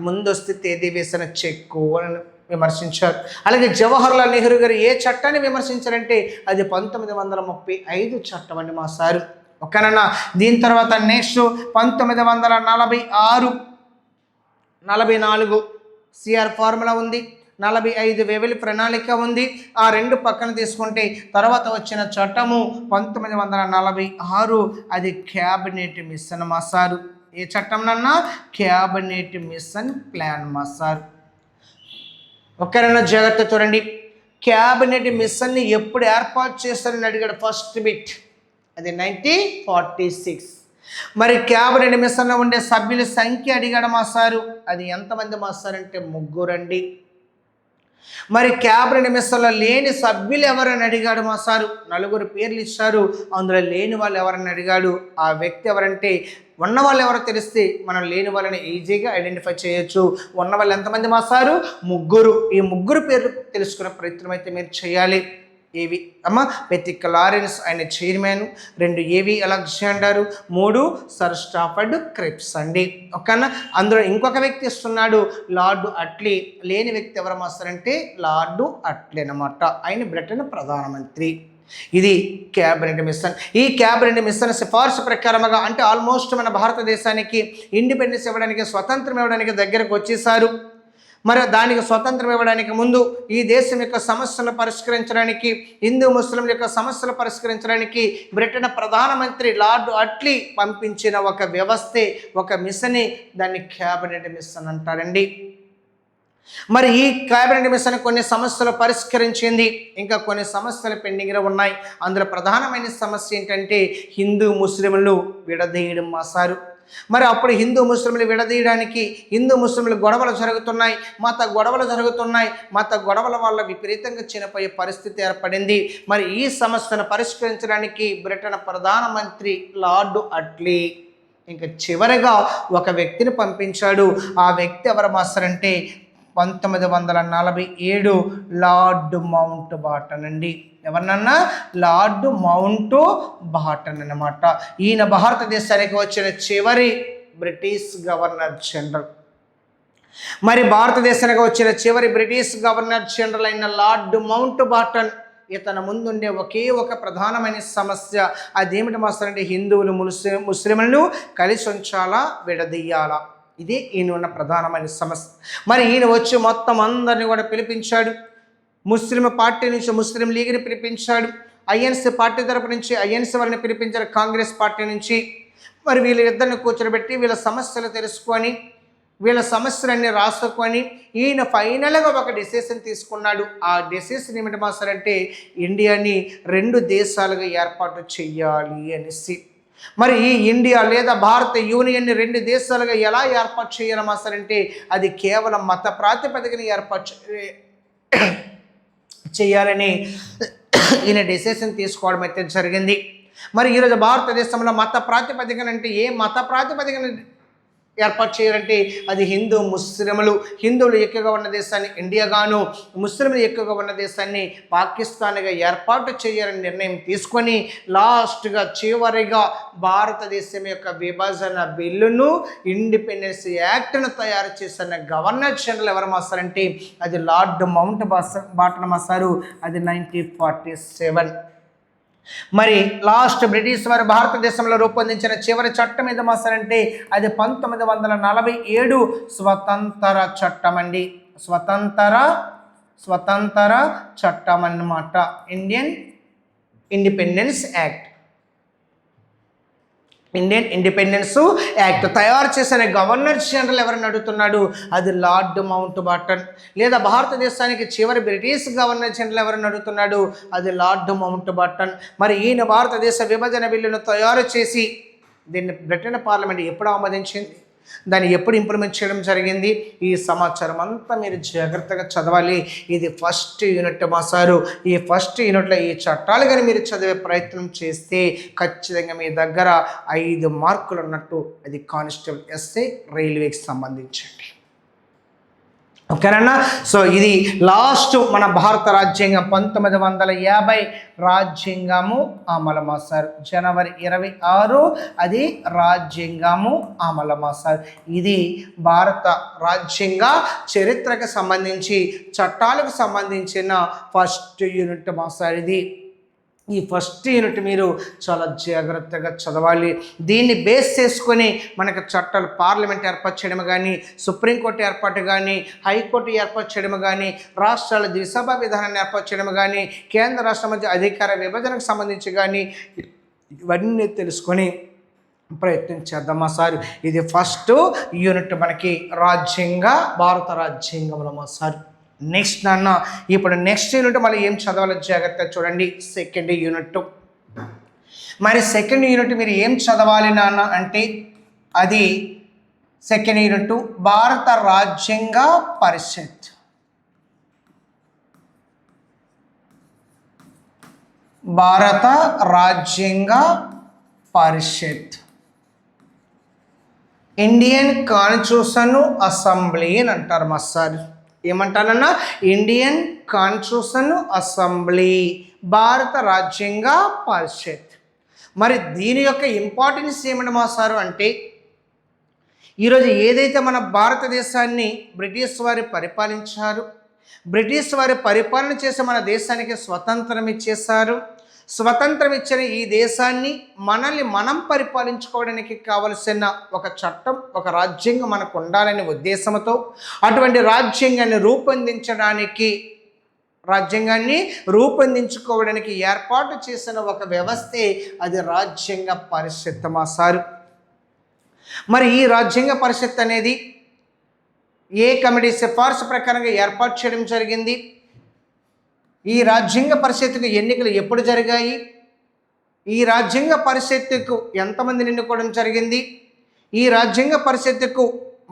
ముందస్తు తేదీ వేసిన చెక్కు అని విమర్శించారు. అలాగే జవహర్లాల్ నెహ్రూ గారు ఏ చట్టాన్ని విమర్శించారంటే అది 1935 చట్టం అండి మా సారు. ఓకేనన్నా. దీని తర్వాత నెక్స్ట్ 1946, 44 సిఆర్ ఫార్ములా ఉంది, 45 వ్యవధి ప్రణాళిక ఉంది. ఆ రెండు పక్కన తీసుకుంటే తర్వాత వచ్చిన చట్టము 1946 అది క్యాబినెట్ మిషన్ మా సారు. ఏ చట్టంనన్నా క్యాబినెట్ మిషన్ ప్లాన్ మా సారు. ఒక్కరైనా జాగ్రత్త చూడండి. క్యాబినెట్ మిషన్ని ఎప్పుడు ఏర్పాటు చేస్తారని అడిగాడు. ఫస్ట్ బిట్ అది 1946. మరి క్యాబినెట్ మిషన్లో ఉండే సభ్యుల సంఖ్య అడిగాడు మా సారు. అది ఎంతమంది మా సార్ అంటే 3 అండి. మరి క్యాబినెట్ మిషన్లో లేని సభ్యులు ఎవరని అడిగాడు మా సారు. 4 పేర్లు ఇచ్చారు. అందులో లేని వాళ్ళు ఎవరని అడిగాడు. ఆ వ్యక్తి ఎవరంటే ఉన్న వాళ్ళు ఎవరో తెలిస్తే మనం లేని వాళ్ళని ఈజీగా ఐడెంటిఫై చేయొచ్చు. ఉన్న వాళ్ళు ఎంతమంది మా సారు? 3. ఈ 3 పేర్లు తెలుసుకునే ప్రయత్నం అయితే మీరు చేయాలి. ఏవి అమ్మ పెతిక్ లారెన్స్ ఆయన చైర్మన్, 2 ఏవి అలెగ్జాండర్, 3 సర్ స్టాఫర్డ్ క్రిప్స్ అండి. ఓకేనా. అందులో ఇంకొక వ్యక్తి ఇస్తున్నాడు లార్డ్ అట్లీ. లేని వ్యక్తి ఎవరు మాస్తారంటే లార్డ్ అట్లీ అనమాట. ఆయన బ్రిటన్ ప్రధానమంత్రి. ఇది క్యాబినెట్ మిషన్. ఈ క్యాబినెట్ మిషన్ సిఫార్సు ప్రకారముగా అంటే ఆల్మోస్ట్ మన భారతదేశానికి ఇండిపెండెన్స్ ఇవ్వడానికి, స్వతంత్రం ఇవ్వడానికి దగ్గరకు వచ్చేసారు. మరి దానికి స్వతంత్రం ఇవ్వడానికి ముందు ఈ దేశం యొక్క సమస్యలు పరిష్కరించడానికి, హిందూ ముస్లింల యొక్క సమస్యలు పరిష్కరించడానికి బ్రిటన్ ప్రధానమంత్రి లార్డ్ అట్లీ పంపించిన ఒక వ్యవస్థే, ఒక మిషనే, దాన్ని క్యాబినెట్ మిషన్ అంటారండి. మరి ఈ క్యాబినెట్ మిషన్ కొన్ని సమస్యలు పరిష్కరించింది, ఇంకా కొన్ని సమస్యలు పెండింగ్లో ఉన్నాయి. అందులో ప్రధానమైన సమస్య ఏంటంటే హిందూ ముస్లింలు విడదీయడం మాసారు. మరి అప్పుడు హిందూ ముస్లింలు విడదీయడానికి, హిందూ ముస్లింలు గొడవలు జరుగుతున్నాయి, మత గొడవల వల్ల విపరీతంగా చనిపోయే పరిస్థితి ఏర్పడింది. మరి ఈ సమస్యను పరిష్కరించడానికి బ్రిటన్ ప్రధానమంత్రి లార్డ్ అట్లీ ఇంకా చివరిగా ఒక వ్యక్తిని పంపించాడు. ఆ వ్యక్తి ఎవరు మాస్తారంటే 1947 లార్డ్ మౌంట్ బాటన్ అండి. ఎవరినన్నా? లార్డ్ మౌంట్ బాటన్ అన్నమాట. ఈయన భారతదేశానికి వచ్చిన చివరి బ్రిటిష్ గవర్నర్ జనరల్. మరి భారతదేశానికి వచ్చిన చివరి బ్రిటిష్ గవర్నర్ జనరల్ అయిన లార్డ్ మౌంట్ బాటన్, ఇతను ముందుండే ఒకే ఒక ప్రధానమైన సమస్య అదేమిటి మాస్తారంటే హిందువులు ముస్లింలను కలిసి ఉంచాలా, విడదీయాలా. ఇదే ఈయన ఉన్న ప్రధానమైన సమస్య. మరి ఈయన వచ్చి మొత్తం అందరినీ కూడా పిలిపించాడు. ముస్లిం పార్టీ నుంచి ముస్లిం లీగ్ని పిలిపించాడు, ఐఎన్సీ పార్టీ తరపు నుంచి ఐఎన్సీ వారిని పిలిపించారు, కాంగ్రెస్ పార్టీ నుంచి. మరి వీళ్ళిద్దరిని కూర్చోబెట్టి వీళ్ళ సమస్యలు తెలుసుకొని, వీళ్ళ సమస్యలన్నీ రాసుకొని ఈయన ఫైనల్గా ఒక డెసిషన్ తీసుకున్నాడు. ఆ డెసిషన్ ఏమిటి మాస్టర్ అంటే ఇండియాని 2 దేశాలుగా ఏర్పాటు చెయ్యాలి అనేసి. మరి ఈ ఇండియా లేదా భారత యూనియన్ని 2 దేశాలుగా ఎలా ఏర్పాటు చేయాలమ్మా సార్ అంటే అది కేవలం మత ప్రాతిపదికన ఏర్పాటు చేయాలని ఈయన డెసిషన్ తీసుకోవడం అయితే జరిగింది. మరి ఈరోజు భారతదేశంలో మత ప్రాతిపదికన అంటే ఏ మత ప్రాతిపదికన ఏర్పాటు చేయాలంటే అది హిందువులు ఎక్కువగా ఉన్న దేశాన్ని ఇండియాగాను, ముస్లింలు ఎక్కువగా ఉన్న దేశాన్ని పాకిస్తాన్గా ఏర్పాటు చేయాలని నిర్ణయం తీసుకొని లాస్ట్గా చివరిగా భారతదేశం యొక్క విభజన బిల్లును, ఇండిపెండెన్స్ యాక్ట్ను తయారు చేసిన గవర్నర్ జనరల్ ఎవరు మాస్తారంటే అది లార్డ్ మౌంట్ బాటన్ మాస్తారు. అది 1947. మరి లాస్ట్ బ్రిటిష్ వారు భారతదేశంలో రూపొందించిన చివరి చట్టం ఏదో మాసారంటే అది 1947 స్వతంత్ర చట్టం అండి. స్వతంత్ర చట్టం అన్నమాట. ఇండియన్ ఇండిపెండెన్స్ యాక్ట్ తయారు చేసిన గవర్నర్ జనరల్ ఎవరిని అడుగుతున్నాడు? అది లార్డ్ మౌంట్ బాటన్. లేదా భారతదేశానికి చివరి బ్రిటిష్ గవర్నర్ జనరల్ ఎవరిని అడుగుతున్నాడు? అది లార్డ్ మౌంట్ బాటన్. మరి ఈయన భారతదేశ విభజన బిల్లును తయారు చేసి దీన్ని బ్రిటన్ పార్లమెంట్ ఎప్పుడు ఆమోదించింది, దాన్ని ఎప్పుడు ఇంప్లిమెంట్ చేయడం జరిగింది, ఈ సమాచారం అంతా మీరు జాగ్రత్తగా చదవాలి. ఇది ఫస్ట్ యూనిట్ మాసారు. ఈ ఫస్ట్ యూనిట్లో ఈ చట్టాలు కానీ మీరు చదివే ప్రయత్నం చేస్తే ఖచ్చితంగా మీ దగ్గర 5 మార్కులు ఉన్నట్టు. అది కానిస్టేబుల్ ఎస్ఏ రైల్వేకి సంబంధించండి. ఓకేనన్నా. సో ఇది లాస్ట్ మన భారత రాజ్యాంగం 1950 రాజ్యాంగము అమలు మాసారు. జనవరి 26 అది రాజ్యాంగము అమలు మాసారు. ఇది భారత రాజ్యాంగ చరిత్రకు సంబంధించి చట్టాలకు సంబంధించిన ఫస్ట్ యూనిట్ మాసారు. ఇది ఈ ఫస్ట్ యూనిట్ మీరు చాలా జాగ్రత్తగా చదవాలి. దీన్ని బేస్ చేసుకొని మనకు చట్టాలు పార్లమెంట్ ఏర్పాటు చేయడం కానీ, సుప్రీంకోర్టు ఏర్పాటు కానీ, హైకోర్టు ఏర్పాటు చేయడం కానీ, రాష్ట్రాల ద్విసభ విధానాన్ని ఏర్పాటు చేయడం కానీ, కేంద్ర రాష్ట్ర మధ్య అధికార విభజనకు సంబంధించి కానీ ఇవన్నీ తెలుసుకొని ప్రయత్నం చేద్దామా సార్. ఇది ఫస్ట్ యూనిట్ మనకి భారత రాజ్యాంగంలో మా సార్. నెక్స్ట్ నాన్న ఇప్పుడు నెక్స్ట్ యూనిట్ మళ్ళీ ఏం చదవాలో జాగ్రత్తగా చూడండి. Second unit. మరి సెకండ్ యూనిట్ మీరు ఏం చదవాలి నాన్న అంటే అది సెకండ్ యూనిట్ భారత రాజ్యాంగ పరిషత్. భారత రాజ్యాంగ పరిషత్, ఇండియన్ కాన్స్టిట్యూషన్ అసెంబ్లీ అని అంటారు మా సార్. ఏమంటానన్నా? ఇండియన్ కాన్స్టిట్యూషన్ అసెంబ్లీ, భారత రాజ్యాంగ పరిషత్. మరి దీని యొక్క ఇంపార్టెన్స్ ఏమిటి మా సారు అంటే ఈరోజు ఏదైతే మన భారతదేశాన్ని బ్రిటిష్ వారు పరిపాలించారు, బ్రిటిష్ వారు పరిపాలన చేసి మన దేశానికి స్వతంత్రం ఇచ్చేశారు. స్వతంత్రం ఇచ్చిన ఈ దేశాన్ని మనల్ని మనం పరిపాలించుకోవడానికి కావలసిన ఒక చట్టం, ఒక రాజ్యాంగం మనకు ఉండాలనే ఉద్దేశంతో అటువంటి రాజ్యాంగాన్ని రూపొందించుకోవడానికి ఏర్పాటు చేసిన ఒక వ్యవస్థే అది రాజ్యాంగ పరిషత్ మా సారు. మరి ఈ రాజ్యాంగ పరిషత్ అనేది ఏ కమిటీ సిఫార్సు ప్రకారంగా ఏర్పాటు చేయడం జరిగింది? ఈ రాజ్యాంగ పరిషత్తుకు ఎన్నికలు ఎప్పుడు జరిగాయి? ఈ రాజ్యాంగ పరిషత్తుకు ఎంతమందిని ఎన్నుకోవడం జరిగింది? ఈ రాజ్యాంగ పరిషత్తుకు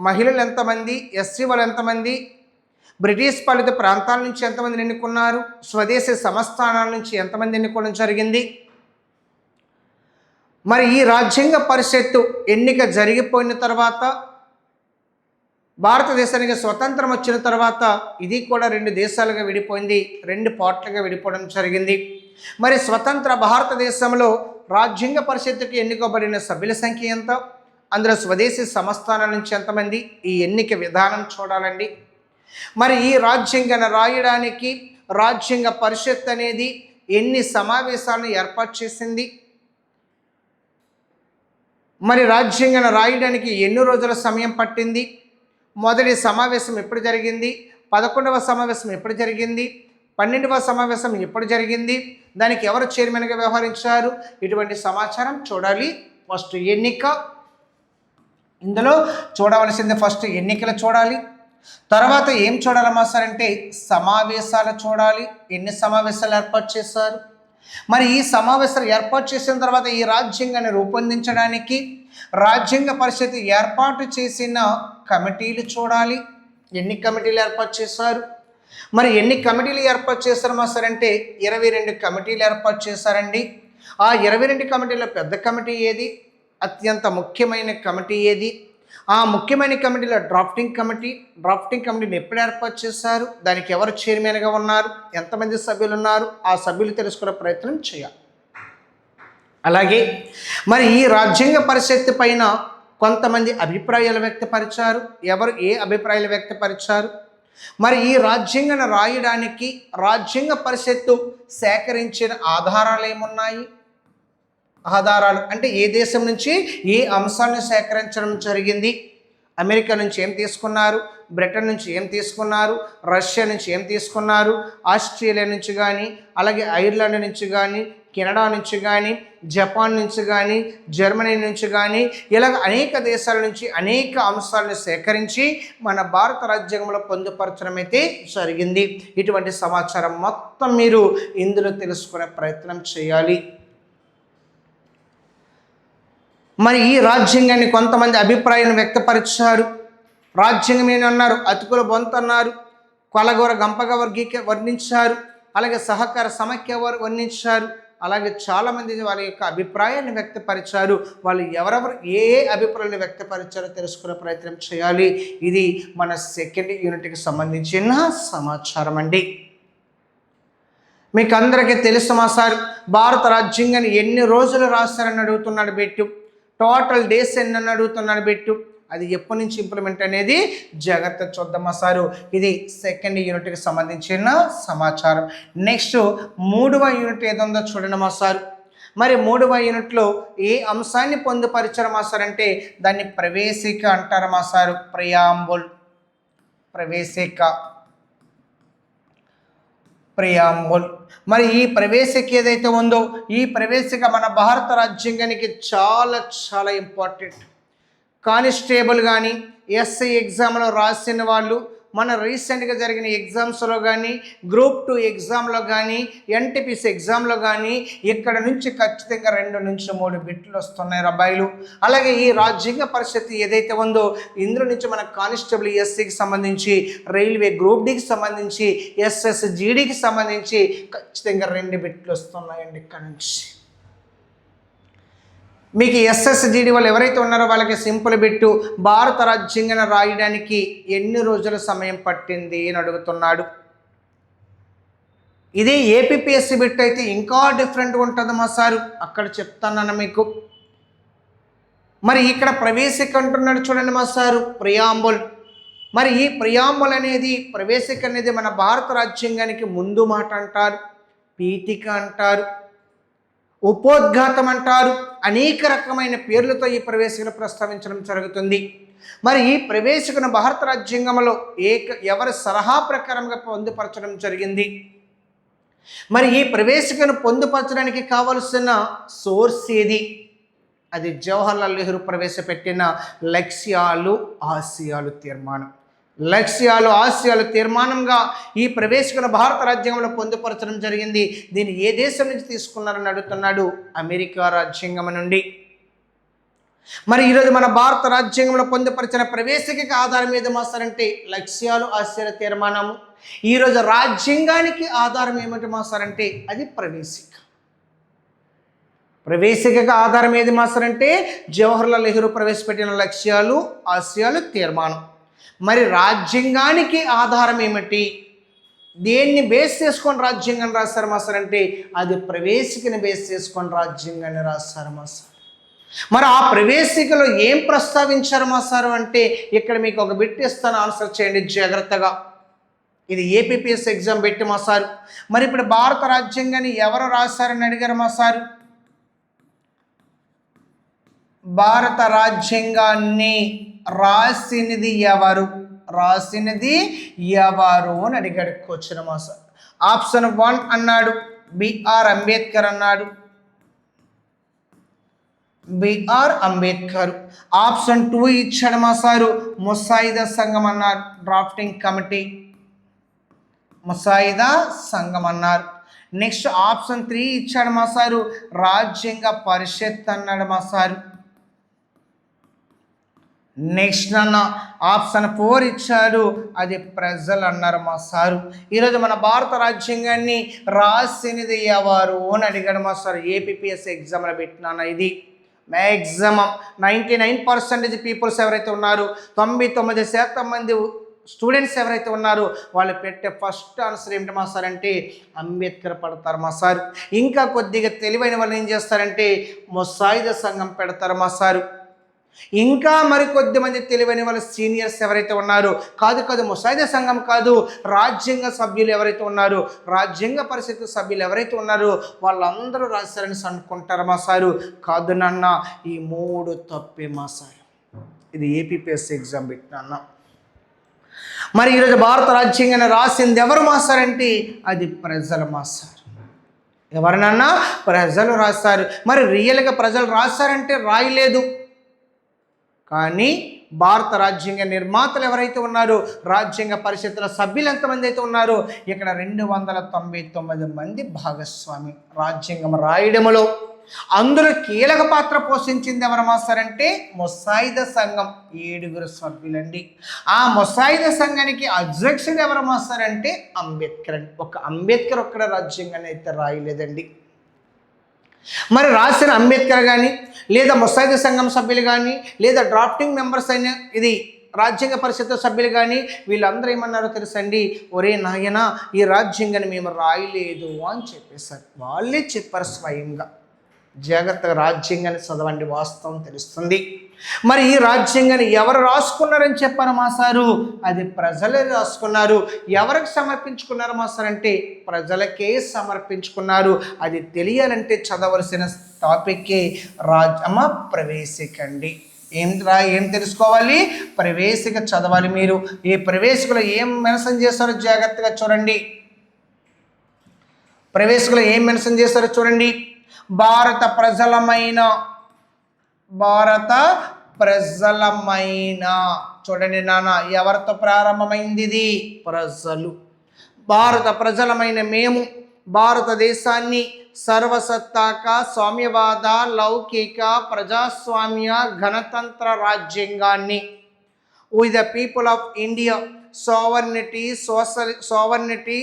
మహిళలు ఎంతమంది, ఎస్సీ వాళ్ళు ఎంతమంది, బ్రిటిష్ పాలిత ప్రాంతాల నుంచి ఎంతమందిని ఎన్నుకున్నారు, స్వదేశీ సంస్థానాల నుంచి ఎంతమంది ఎన్నుకోవడం జరిగింది? మరి ఈ రాజ్యాంగ పరిషత్తు ఎన్నిక జరిగిపోయిన తర్వాత భారతదేశానికి స్వతంత్రం వచ్చిన తర్వాత ఇది కూడా 2 దేశాలుగా విడిపోయింది, 2 పార్ట్లుగా విడిపోవడం జరిగింది. మరి స్వతంత్ర భారతదేశంలో రాజ్యాంగ పరిషత్తుకి ఎన్నుకోబడిన సభ్యుల సంఖ్య ఎంత, అందులో స్వదేశీ సంస్థానాల నుంచి ఎంతమంది, ఈ ఎన్నిక విధానం చూడాలండి. మరి ఈ రాజ్యాంగాన్ని రాయడానికి రాజ్యాంగ పరిషత్ అనేది ఎన్ని సమావేశాలను ఏర్పాటు చేసింది, మరి రాజ్యాంగాన్ని రాయడానికి ఎన్ని రోజుల సమయం పట్టింది, మొదటి సమావేశం ఎప్పుడు జరిగింది, 11వ సమావేశం ఎప్పుడు జరిగింది, 12వ సమావేశం ఎప్పుడు జరిగింది, దానికి ఎవరు చైర్మన్గా వ్యవహరించారు, ఇటువంటి సమాచారం చూడాలి. ఫస్ట్ ఎన్నిక, ఇందులో చూడవలసింది ఫస్ట్ ఎన్నికలు చూడాలి. తర్వాత ఏం చూడాలమ్మా సార్ అంటే సమావేశాలు చూడాలి, ఎన్ని సమావేశాలు ఏర్పాటు చేశారు, మరి ఈ సమావేశాలు ఏర్పాటు చేసిన తర్వాత ఈ రాజ్యాంగాన్ని రూపొందించడానికి రాజ్యాంగ పరిషత్ ఏర్పాటు చేసిన కమిటీలు చూడాలి. ఎన్ని కమిటీలు ఏర్పాటు చేశారు? మరి ఎన్ని కమిటీలు ఏర్పాటు చేశారు మాస్టర్ అంటే 22 కమిటీలు ఏర్పాటు చేశారండి. ఆ 22 కమిటీలో పెద్ద కమిటీ ఏది? అత్యంత ముఖ్యమైన కమిటీ ఏది? ఆ ముఖ్యమైన కమిటీలో డ్రాఫ్టింగ్ కమిటీని ఎప్పుడు ఏర్పాటు చేశారు? దానికి ఎవరు చైర్మన్గా ఉన్నారు? ఎంతమంది సభ్యులు ఉన్నారు? ఆ సభ్యులు తెలుసుకునే ప్రయత్నం చేయాలి. అలాగే మరి ఈ రాజ్యాంగ పరిషత్ పైన కొంతమంది అభిప్రాయాలు వ్యక్తపరిచారు. ఎవరు ఏ అభిప్రాయాలు వ్యక్తపరిచారు? మరి ఈ రాజ్యాంగాన్ని రాయడానికి రాజ్యాంగ పరిషత్తు సేకరించిన ఆధారాలు ఏమున్నాయి? ఆధారాలు అంటే ఏ దేశం నుంచి ఏ అంశాలను సేకరించడం జరిగింది? అమెరికా నుంచి ఏం తీసుకున్నారు? బ్రిటన్ నుంచి ఏం తీసుకున్నారు? రష్యా నుంచి ఏం తీసుకున్నారు? ఆస్ట్రేలియా నుంచి కానీ, అలాగే ఐర్లాండ్ నుంచి కానీ, కెనడా నుంచి కానీ, జపాన్ నుంచి కానీ, జర్మనీ నుంచి కానీ, ఇలాగ అనేక దేశాల నుంచి అనేక అంశాలను సేకరించి మన భారత రాజ్యాంగంలో పొందుపరచడం అయితే జరిగింది. ఇటువంటి సమాచారం మొత్తం మీరు ఇందులో తెలుసుకునే ప్రయత్నం చేయాలి. మరి ఈ రాజ్యాంగాన్ని కొంతమంది అభిప్రాయాన్ని వ్యక్తపరిచారు. రాజ్యాంగం ఏమన్నారు? అతుకుల బొంత అన్నారు, కొలగూర గంపగా వర్ణించారు, అలాగే సహకార సమైక్య వర్ణించారు. అలాగే చాలామంది వాళ్ళ యొక్క అభిప్రాయాన్ని వ్యక్తపరిచారు. వాళ్ళు ఎవరెవరు ఏ అభిప్రాయాన్ని వ్యక్తపరిచారో తెలుసుకునే ప్రయత్నం చేయాలి. ఇది మన సెకండ్ యూనిట్కి సంబంధించిన సమాచారం అండి. మీకు అందరికీ తెలుసు మా సార్ భారత రాజ్యాంగాన్ని ఎన్ని రోజులు రాశారని అడుగుతున్నాడు బిట్టు. టోటల్ డేస్ ఎన్ని అడుగుతున్నాడు బిట్టు. అది ఎప్పటి నుంచి ఇంప్లిమెంట్ అనేది జాగ్రత్త చూద్దామా సారు. ఇది సెకండ్ యూనిట్కి సంబంధించిన సమాచారం. నెక్స్ట్ 3వ యూనిట్ ఏదుందో చూడండి మా సారు. మరి 3వ యూనిట్లో ఏ అంశాన్ని పొందుపరిచారు మా సార్ అంటే దాన్ని ప్రవేశిక అంటారు మా సారు. ప్రియాంబుల్. మరి ఈ ప్రవేశిక ఏదైతే ఉందో ఈ ప్రవేశిక మన భారత రాజ్యాంగానికి చాలా చాలా ఇంపార్టెంట్. కానిస్టేబుల్ కానీ ఎస్ఐ ఎగ్జామ్లో రాసిన వాళ్ళు, మన రీసెంట్గా జరిగిన ఎగ్జామ్స్లో కానీ, గ్రూప్ 2 ఎగ్జామ్లో కానీ, ఎన్టీపీసీ ఎగ్జామ్లో కానీ ఇక్కడ నుంచి ఖచ్చితంగా 2 నుంచి 3 బిట్లు వస్తున్నాయి అబ్బాయిలు. అలాగే ఈ రాజ్యాంగ పరిషత్ ఏదైతే ఉందో ఇందులో నుంచి మన కానిస్టేబుల్ ఎస్సీకి సంబంధించి, రైల్వే గ్రూప్ డికి సంబంధించి, ఎస్ఎస్జిడికి సంబంధించి ఖచ్చితంగా 2 బిట్లు వస్తున్నాయండి ఇక్కడ నుంచి. మీకు ఎస్ఎస్జిడి వాళ్ళు ఎవరైతే ఉన్నారో వాళ్ళకి సింపుల్ బిట్టు, భారత రాజ్యాంగాన్ని రాయడానికి ఎన్ని రోజుల సమయం పట్టింది అని అడుగుతున్నాడు. ఇదే ఏపీఎస్సి బిట్ అయితే ఇంకా డిఫరెంట్గా ఉంటుంది మా సారు, అక్కడ చెప్తానన్న మీకు. మరి ఇక్కడ ప్రవేశిక అంటున్నాడు చూడండి మా సారు, ప్రియాంబుల్. మరి ఈ ప్రియాంబుల్ అనేది ప్రవేశిక అనేది మన భారత రాజ్యాంగానికి ముందు మాట అంటారు, పీఠిక అంటారు, ఉపోద్ఘాతం అంటారు. అనేక రకమైన పేర్లతో ఈ ప్రవేశికను ప్రస్తావించడం జరుగుతుంది. మరి ఈ ప్రవేశికను భారత రాజ్యాంగంలో ఎవరి సలహా ప్రకారంగా పొందుపరచడం జరిగింది? మరి ఈ ప్రవేశికను పొందుపరచడానికి కావలసిన సోర్స్ ఏది? అది జవహర్లాల్ నెహ్రూ ప్రవేశపెట్టిన లక్ష్యాలు ఆశయాలు తీర్మానం. లక్ష్యాలు ఆశయాలు తీర్మానంగా ఈ ప్రవేశికను భారత రాజ్యాంగంలో పొందుపరచడం జరిగింది. దీన్ని ఏ దేశం నుంచి తీసుకున్నారని అడుగుతున్నాడు, అమెరికా రాజ్యాంగం నుండి. మరి ఈరోజు మన భారత రాజ్యాంగంలో పొందుపరిచిన ప్రవేశిక ఆధారం ఏది మాస్తారంటే లక్ష్యాలు ఆశయాల తీర్మానము. ఈరోజు రాజ్యాంగానికి ఆధారం ఏమిటి మాస్తారంటే అది ప్రవేశిక. ప్రవేశిక ఆధారం ఏది మాస్తారంటే జవహర్లాల్ నెహ్రూ ప్రవేశపెట్టిన లక్ష్యాలు ఆశయాలు తీర్మానం. మరి రాజ్యాంగానికి ఆధారం ఏమిటి? దేన్ని బేస్ చేసుకొని రాజ్యాంగాన్ని రాస్తారు మాస్టర్ అంటే అది ప్రవేశికని బేస్ చేసుకొని రాజ్యాంగాన్ని రాస్తారు మాస్టర్. మరి ఆ ప్రవేశికలో ఏం ప్రస్తావించారు మాస్టర్ అంటే ఇక్కడ మీకు ఒక బిట్ ఇస్తాను, ఆన్సర్ చేయండి జాగ్రత్తగా. ఇది ఏపీఎస్సి ఎగ్జామ్ పెట్టి మాస్టర్. మరి ఇప్పుడు భారత రాజ్యాంగాన్ని ఎవరు రాశారని అడిగారు మాస్టర్. భారత రాజ్యాంగాన్ని రాసినది ఎవరు అని అడిగాడు క్వశ్చన్ మాస్టర్. ఆప్షన్ 1 అన్నాడు బిఆర్ అంబేద్కర్ అన్నాడు, బిఆర్ అంబేద్కర్. ఆప్షన్ 2 ఇచ్చాడు మాస్టారు ముసాయిదా సంఘం అన్నారు, డ్రాఫ్టింగ్ కమిటీ ముసాయిదా సంఘం అన్నారు. నెక్స్ట్ ఆప్షన్ 3 ఇచ్చాడు మా సారు, రాజ్యాంగ పరిషత్ అన్నాడు మా సారు. నెక్స్ట్ అన్న ఆప్షన్ 4 ఇచ్చాడు, అది ప్రజలు అన్నారు మా సారు. ఈరోజు మన భారత రాజ్యాంగాన్ని రాసినది ఎవరు అని అడిగాడు మా సారు. ఏపీఎస్సీ ఎగ్జామ్లో పెట్టినాను. ఇది మ్యాక్సిమం 99% పీపుల్స్ ఎవరైతే ఉన్నారో, 99% మంది స్టూడెంట్స్ ఎవరైతే ఉన్నారో వాళ్ళు పెట్టే ఫస్ట్ ఆన్సర్ ఏమిటి మా సార్ అంటే అంబేద్కర్ పడతారు మా సారు. ఇంకా కొద్దిగా తెలివైన వాళ్ళు ఏం చేస్తారంటే ముసాయిదా సంఘం పెడతారు మా సారు. ఇంకా మరికొద్ది మంది తెలివైన వాళ్ళ సీనియర్స్ ఎవరైతే ఉన్నారో, కాదు ముసాయిదా సంఘం కాదు, రాజ్యాంగ సభ్యులు ఎవరైతే ఉన్నారో, రాజ్యాంగ పరిషత్ సభ్యులు ఎవరైతే ఉన్నారో వాళ్ళందరూ రాశారని అనుకుంటారు మా సారు. కాదు నాన్న, ఈ 3 తప్పే మా సారు. ఇది ఏపీఎస్సీ ఎగ్జామ్ పెట్టినా. మరి ఈరోజు భారత రాజ్యాంగాన్ని రాసింది ఎవరు మా సార్ అంటే అది ప్రజలు మా సార్. ఎవరినన్నా ప్రజలు రాస్తారు. మరి రియల్గా ప్రజలు రాస్తారంటే రాయలేదు, కానీ భారత రాజ్యాంగ నిర్మాతలు ఎవరైతే ఉన్నారో, రాజ్యాంగ పరిషత్తుల సభ్యులు ఎంతమంది అయితే ఉన్నారో, ఇక్కడ 299 మంది భాగస్వామి రాజ్యాంగం రాయడంలో. అందులో కీలక పాత్ర పోషించింది ఎవరు మాస్టర్ అంటే ముసాయిదా సంఘం, 7 సభ్యులండి. ఆ ముసాయిదా సంఘానికి అధ్యక్షుడు ఎవరు మాస్టర్ అంటే అంబేద్కర్ అండి. ఒక అంబేద్కర్ ఒక్కడ రాజ్యాంగాన్ని అయితే రాయలేదండి. మరి రాసిన అంబేద్కర్ కానీ, లేదా ముసాయిదా సంఘం సభ్యులు కానీ, లేదా డ్రాఫ్టింగ్ మెంబర్స్ అయిన ఇది రాజ్యాంగ పరిషత్ సభ్యులు కానీ, వీళ్ళందరూ ఏమన్నారో తెలుసండి, ఒరే నాయన ఈ రాజ్యాంగాన్ని మేము రాయలేదు అని చెప్పేశారు. వాళ్ళే చెప్పారు స్వయంగా. జాగ్రత్తగా రాజ్యాంగాన్ని చదవండి, వాస్తవం తెలుస్తుంది. మరి ఈ రాజ్యాంగాన్ని ఎవరు రాసుకున్నారని చెప్పారు మా సారు, అది ప్రజలే రాసుకున్నారు. ఎవరికి సమర్పించుకున్నారు మా సార్ అంటే ప్రజలకే సమర్పించుకున్నారు. అది తెలియాలంటే చదవలసిన టాపిక్కే ప్రవేశిక అండి. ఏం తెలుసుకోవాలి? ప్రవేశిక చదవాలి మీరు. ఈ ప్రవేశికలో ఏం మెన్షన్ చేస్తారో జాగ్రత్తగా చూడండి. ప్రవేశికలో ఏం మెన్షన్ చేస్తారో చూడండి. భారత ప్రజలమైన చూడండి నాన్న, ఎవరితో ప్రారంభమైంది ఇది? ప్రజలు. భారత ప్రజలమైన మేము భారతదేశాన్ని సర్వసత్తాక సామ్యవాద లౌకిక ప్రజాస్వామ్య గణతంత్ర రాజ్యాంగాన్ని we the people of India sovereignty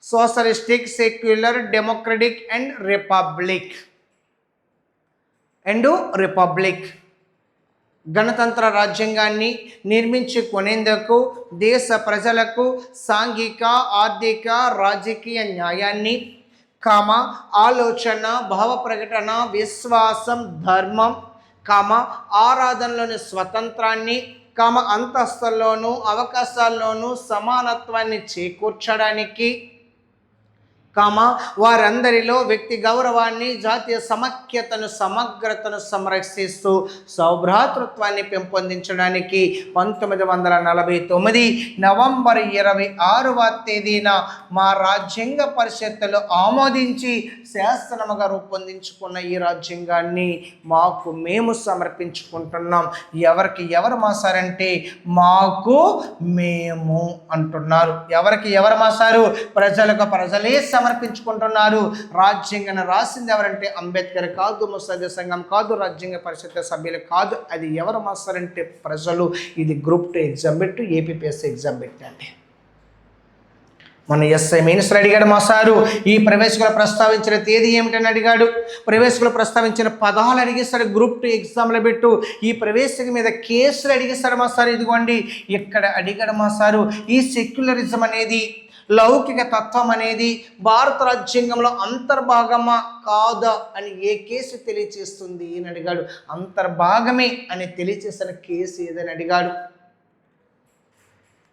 socialistic secular democratic and republic గణతంత్ర రాజ్యాంగాన్ని నిర్మించుకునేందుకు దేశ ప్రజలకు సాంఘిక ఆర్థిక రాజకీయ న్యాయాన్ని, ఆలోచన భావ ప్రకటన విశ్వాసం ధర్మం, ఆరాధనలోని స్వతంత్రాన్ని, అంతస్తుల్లోనూ అవకాశాల్లోనూ సమానత్వాన్ని చేకూర్చడానికి, వారందరిలో వ్యక్తి గౌరవాన్ని జాతీయ సమైక్యతను సమగ్రతను సంరక్షిస్తూ సౌభ్రాతృత్వాన్ని పెంపొందించడానికి 1949 నవంబర్ 26వ తేదీన మా రాజ్యాంగ పరిషత్తులో ఆమోదించి శాసనముగా రూపొందించుకున్న ఈ రాజ్యాంగాన్ని మాకు మేము సమర్పించుకుంటున్నాం. ఎవరికి ఎవరు మాసారంటే మాకు మేము అంటున్నారు. ఎవరికి ఎవరు మాసారు? ప్రజలకు ప్రజలే సమర్పించుకుంటున్నారు. రాజ్యాంగాన్ని రాసింది ఎవరంటే అంబేద్కర్ కాదు, ముసాయిదా సంఘం కాదు, రాజ్యాంగ పరిషత్ సభ్యులు కాదు. అది ఎవరు మాస్టారంటే ప్రజలు. ఇది గ్రూప్ 2 ఎగ్జామ్ పెట్టు, ఏపీఎస్సీ ఎగ్జామ్ పెట్టండి. మన ఎస్ఐ మినిస్టర్ అడిగాడు మా సారు, ఈ ప్రవేశకులు ప్రస్తావించిన తేదీ ఏమిటని అడిగాడు. ప్రవేశకులు ప్రస్తావించిన పదాలు అడిగేస్తాడు. గ్రూప్ 2 ఎగ్జామ్లో పెట్టు. ఈ ప్రవేశిక మీద కేసులు అడిగేస్తాడు మా సారు. ఇదిగోండి ఇక్కడ అడిగాడు మా సారు. ఈ సెక్యులరిజం అనేది, లౌకిక తత్వం అనేది భారత రాజ్యాంగంలో అంతర్భాగమా కాదా అని ఏ కేసు తెలియచేస్తుంది అని అడిగాడు. అంతర్భాగమే అని తెలియచేసిన కేసు ఏదని అడిగాడు.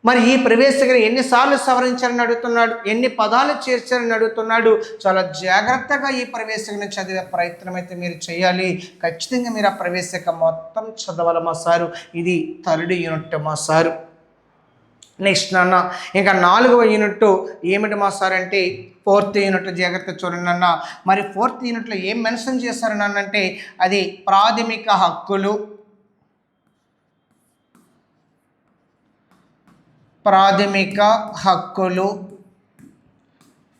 మరి ఈ ప్రవేశికను ఎన్నిసార్లు సవరించారని అడుగుతున్నాడు, ఎన్ని పదాలు చేర్చారని అడుగుతున్నాడు. చాలా జాగ్రత్తగా ఈ ప్రవేశికను చదివే ప్రయత్నం అయితే మీరు చేయాలి. ఖచ్చితంగా మీరు ఆ ప్రవేశిక మొత్తం చదవాలి మా సారు. ఇది 3rd యూనిట్ మా సారు. నెక్స్ట్ నాన్న ఇంకా 4వ యూనిట్ ఏమిటి మా సార్ అంటే 4th యూనిట్. జాగ్రత్త చూడండి అన్న. మరి 4th యూనిట్లో ఏం మెన్షన్ చేశారు నాన్న అంటే అది ప్రాథమిక హక్కులు,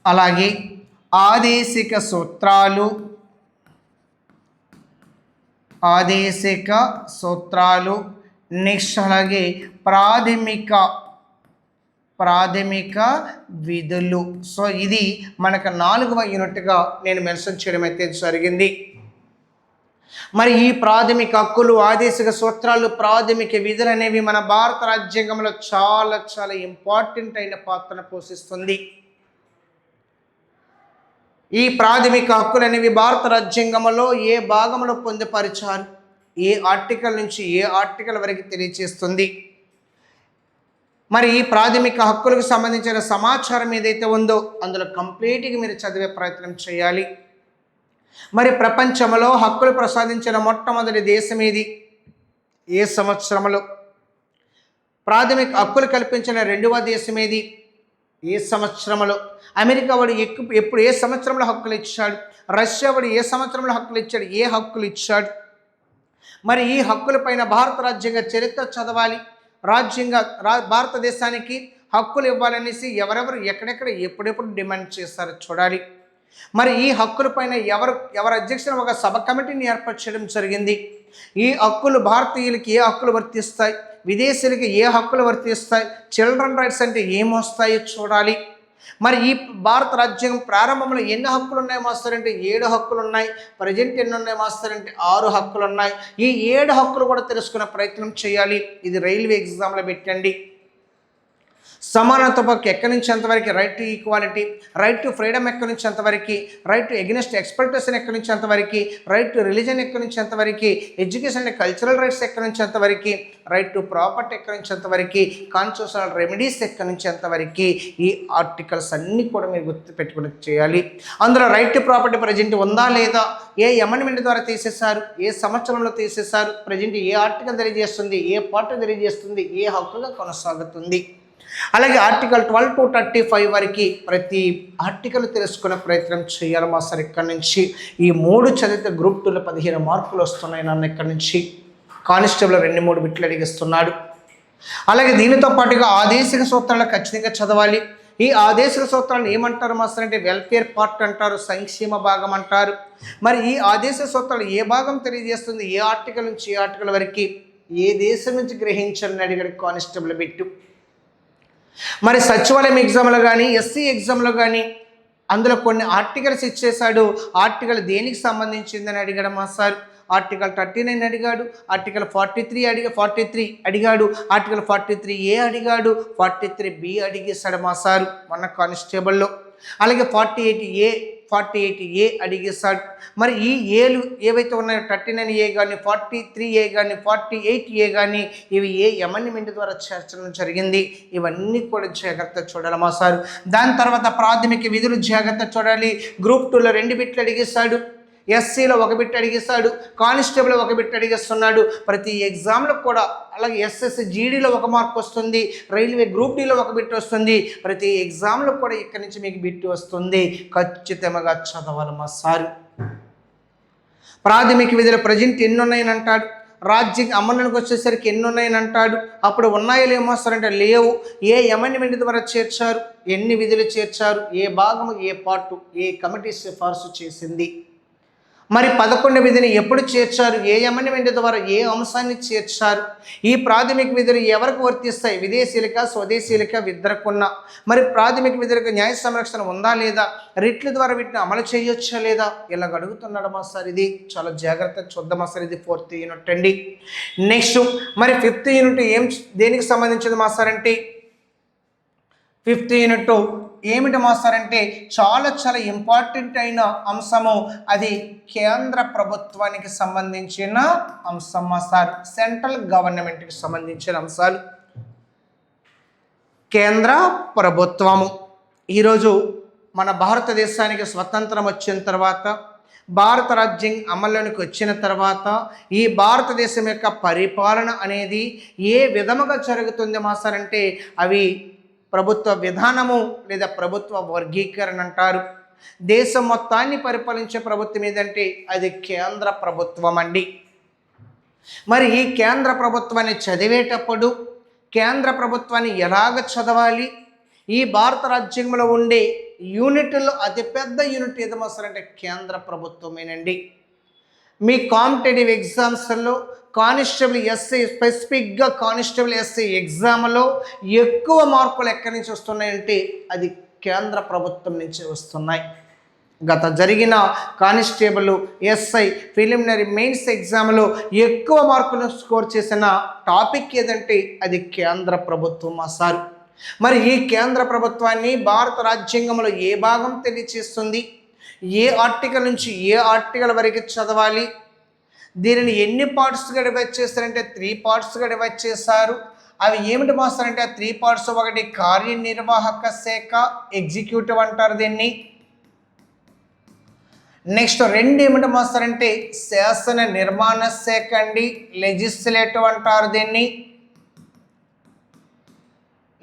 అలాగే ఆదేశిక సూత్రాలు, ఆదేశిక సూత్రాలు, నెక్స్ట్ అలాగే ప్రాథమిక విధులు. సో ఇది మనకు 4వ యూనిట్గా నేను మెన్షన్ చేయడం అయితే జరిగింది. మరి ఈ ప్రాథమిక హక్కులు, ఆదేశిక సూత్రాలు, ప్రాథమిక విధులు అనేవి మన భారత రాజ్యాంగంలో చాలా చాలా ఇంపార్టెంట్ అయిన పాత్రను పోషిస్తుంది. ఈ ప్రాథమిక హక్కులు అనేవి భారత రాజ్యాంగంలో ఏ భాగంలో పొందుపరిచారు, ఏ ఆర్టికల్ నుంచి ఏ ఆర్టికల్ వరకు తెలియజేస్తుంది. మరి ఈ ప్రాథమిక హక్కులకు సంబంధించిన సమాచారం ఏదైతే ఉందో అందులో కంప్లీట్గా మీరు చదివే ప్రయత్నం చేయాలి. మరి ప్రపంచంలో హక్కులు ప్రసాదించిన మొట్టమొదటి దేశం ఏది, ఏ సంవత్సరంలో? ప్రాథమిక హక్కులు కల్పించిన 2వ దేశం ఏది, ఏ సంవత్సరంలో? అమెరికా వాడు ఎప్పుడు ఏ సంవత్సరంలో హక్కులు ఇచ్చాడు? రష్యా వాడు ఏ సంవత్సరంలో హక్కులు ఇచ్చాడు, ఏ హక్కులు ఇచ్చాడు? మరి ఈ హక్కులపైన భారత రాజ్యాంగ చరిత్ర చదవాలి. భారతదేశానికి హక్కులు ఇవ్వాలనేసి ఎవరెవరు ఎక్కడెక్కడ ఎప్పుడెప్పుడు డిమాండ్ చేస్తారో చూడాలి. మరి ఈ హక్కులపైన ఎవరు అధ్యక్షులు ఒక సబ్ కమిటీని ఏర్పాటు చేయడం జరిగింది. ఈ హక్కులు భారతీయులకి ఏ హక్కులు వర్తిస్తాయి, విదేశీయులకి ఏ హక్కులు వర్తిస్తాయి, చిల్డ్రన్ రైట్స్ అంటే ఏమొస్తాయో చూడాలి. మరి ఈ భారత రాజ్యాంగం ప్రారంభంలో ఎన్ని హక్కులు ఉన్నాయి మాస్టర్ అంటే 7 హక్కులు ఉన్నాయి. ప్రజెంట్ ఎన్ని ఉన్నాయి మాస్టర్ అంటే 6 హక్కులు ఉన్నాయి. ఈ 7 హక్కులు కూడా తెలుసుకునే ప్రయత్నం చేయాలి. ఇది రైల్వే ఎగ్జామ్లో పెట్టండి. సమానత్వ హక్కు ఎక్కడి నుంచి ఎంతవరకు, right to equality, right to freedom ఎక్కడి నుంచి ఎంతవరకు, రైట్ టు ఎగ్నెస్ట్ ఎక్స్ప్లాయిటేషన్ ఎక్కడి నుంచి ఎంతవరకు, రైట్ టు రిలీజన్ ఎక్కడి నుంచి ఎంతవరకు, ఎడ్యుకేషన్ అండ్ కల్చరల్ రైట్స్ ఎక్కడి నుంచి ఎంతవరకు, రైట్ టు ప్రాపర్టీ ఎక్కడి నుంచి ఎంతవరకు, కాన్స్టిట్యూషనల్ రెమెడీస్ ఎక్కడి నుంచి ఎంతవరకు, ఈ ఆర్టికల్స్ అన్నీ కూడా మీరు గుర్తుపెట్టుకుని చేయాలి. అందులో రైట్ టు ప్రాపర్టీ ప్రజెంట్ ఉందా లేదా, ఏ అమెండ్మెంట్ ద్వారా తీసేశారు, ఏ సంవత్సరంలో తీసేశారు, ప్రజెంట్ ఏ ఆర్టికల్ తెలియజేస్తుంది, ఏ పార్ట్ తెలియజేస్తుంది, ఏ హక్కుగా కొనసాగుతుంది. అలాగే ఆర్టికల్ 12 to 35 వరకు ప్రతి ఆర్టికల్ తెలుసుకునే ప్రయత్నం చేయాలి మాస్టర్. ఇక్కడి నుంచి ఈ 3 చదివితే గ్రూప్ 2లో 15 మార్కులు వస్తున్నాయి నాన్న. ఇక్కడి నుంచి కానిస్టేబుల్ 2-3 బిట్లు అడిగిస్తున్నాడు. అలాగే దీనితో పాటుగా ఆదేశిక సూత్రాలు ఖచ్చితంగా చదవాలి. ఈ ఆదేశిక సూత్రాలను ఏమంటారు మాస్టర్ అంటే వెల్ఫేర్ పార్ట్ అంటారు, సంక్షేమ భాగం అంటారు. మరి ఈ ఆదేశిక సూత్రాలు ఏ భాగం తెలియజేస్తుంది, ఏ ఆర్టికల్ నుంచి ఏ ఆర్టికల్ వరకు, ఏ దేశం నుంచి గ్రహించాలని అడిగాడు కానిస్టేబుల్ బిట్టు. మరి సచివాలయం ఎగ్జామ్లో కానీ ఎస్సీ ఎగ్జామ్లో కానీ అందులో కొన్ని ఆర్టికల్స్ ఇచ్చేశాడు. ఆర్టికల్ దేనికి సంబంధించిందని అడిగాడు మా సార్. ఆర్టికల్ 39 అడిగాడు, ఆర్టికల్ 43 అడిగాడు, ఆర్టికల్ 43A అడిగాడు, 43B అడిగేశాడు మా సారు మొన్న కానిస్టేబుల్లో. అలాగే 48A అడిగేశాడు. మరి ఈ ఏలు ఏవైతే ఉన్నాయో 39A కానీ 43A కానీ 48A కానీ ఇవి ఏ అమెండ్మెంట్ ద్వారా చేర్చడం జరిగింది. ఇవన్నీ కూడా జాగ్రత్త చూడాలి మా సారు. దాని తర్వాత ప్రాథమిక విధులు జాగ్రత్త చూడాలి. గ్రూప్ 2లో 2 బిట్లు అడిగేశాడు, ఎస్సీలో 1 బిట్ అడిగేస్తాడు, కానిస్టేబుల్ 1 బిట్ అడిగేస్తున్నాడు. ప్రతి ఎగ్జామ్లో కూడా అలాగే ఎస్ఎస్సి జీడీలో 1 మార్క్ వస్తుంది, రైల్వే గ్రూప్ డీలో 1 బిట్ వస్తుంది. ప్రతి ఎగ్జామ్లో కూడా ఇక్కడి నుంచి మీకు బిట్ వస్తుంది. ఖచ్చితంగా చదవాలి మా సారు. ప్రాథమిక విధులు ప్రజెంట్ ఎన్ని ఉన్నాయని అంటాడు, రాజ్యం అమలుకి వచ్చేసరికి ఎన్ని ఉన్నాయని అంటాడు. అప్పుడు ఉన్నాయో ఏమొస్తారంటే లేవు. ఏ అమెండ్మెంట్ ద్వారా చేర్చారు, ఎన్ని విధులు చేర్చారు, ఏ భాగము ఏ పార్టు ఏ కమిటీ సిఫార్సు చేసింది. మరి 11 విధిని ఎప్పుడు చేర్చారు, ఏ అమెండ్మెంట్ ద్వారా ఏ అంశాన్ని చేర్చారు. ఈ ప్రాథమిక విధులు ఎవరికి వర్తిస్తాయి, విదేశీయులక స్వదేశీయులక ఇద్దరికున్న. మరి ప్రాథమిక విధులకు న్యాయ సంరక్షణ ఉందా లేదా, రిట్ల ద్వారా వీటిని అమలు చేయొచ్చా లేదా, ఇలాగ అడుగుతున్నాడు మా సార్. ఇది చాలా జాగ్రత్తగా చూద్దామా సార్. ఇది 4th యూనిట్ అండి. నెక్స్ట్ మరి 5th యూనిట్ దేనికి సంబంధించింది మా సార్ అంటే 5th యూనిట్ ఏమిటి మాస్టర్ అంటే చాలా చాలా ఇంపార్టెంట్ అయిన అంశము. అది కేంద్ర ప్రభుత్వానికి సంబంధించిన అంశం మాస్టర్. సెంట్రల్ గవర్నమెంట్కి సంబంధించిన అంశాలు. కేంద్ర ప్రభుత్వము ఈరోజు మన భారతదేశానికి స్వతంత్రం వచ్చిన తర్వాత, భారత రాజ్యం అమల్లోనికి వచ్చిన తర్వాత ఈ భారతదేశం యొక్క పరిపాలన అనేది ఏ విధముగా జరుగుతుంది మాస్టర్ అంటే అవి ప్రభుత్వ విధానము లేదా ప్రభుత్వ వర్గీకరణ అంటారు. దేశం మొత్తాన్ని పరిపాలించే ప్రభుత్వం ఏదంటే అది కేంద్ర ప్రభుత్వం అండి. మరి ఈ కేంద్ర ప్రభుత్వాన్ని చదివేటప్పుడు కేంద్ర ప్రభుత్వాన్ని ఎలాగ చదవాలి, ఈ భారత రాజ్యంలో ఉండే యూనిట్లో అతిపెద్ద యూనిట్ ఏదో మాస్టర్ కేంద్ర ప్రభుత్వమేనండి. మీ కాంపిటేటివ్ ఎగ్జామ్స్లో కానిస్టేబుల్ ఎస్ఐ, స్పెసిఫిక్గా కానిస్టేబుల్ ఎస్ఐ ఎగ్జామ్లో ఎక్కువ మార్కులు ఎక్కడి నుంచి వస్తున్నాయంటే అది కేంద్ర ప్రభుత్వం నుంచి వస్తున్నాయి. గత జరిగిన కానిస్టేబుల్ ఎస్ఐ ప్రిలిమినరీ మెయిన్స్ ఎగ్జామ్లో ఎక్కువ మార్కులు స్కోర్ చేసిన టాపిక్ ఏదంటే అది కేంద్ర ప్రభుత్వం సార్. మరి ఈ కేంద్ర ప్రభుత్వాన్ని భారత రాజ్యాంగంలో ఏ భాగం తెలియచేస్తుంది, ఏ ఆర్టికల్ నుంచి ఏ ఆర్టికల్ వరకు చదవాలి, దీనిని ఎన్ని పార్ట్స్గా డివైడ్ చేస్తారంటే 3 పార్ట్స్గా డివైడ్ చేశారు. అవి ఏమిటి మాస్టర్ అంటే ఆ 3 పార్ట్స్, ఒకటి కార్యనిర్వాహక శాఖ ఎగ్జిక్యూటివ్ అంటారు దీన్ని. నెక్స్ట్ 2 ఏమిటి మాస్టర్ అంటే శాసన నిర్మాణ శాఖ అండి, లెజిస్లేటివ్ అంటారు దీన్ని,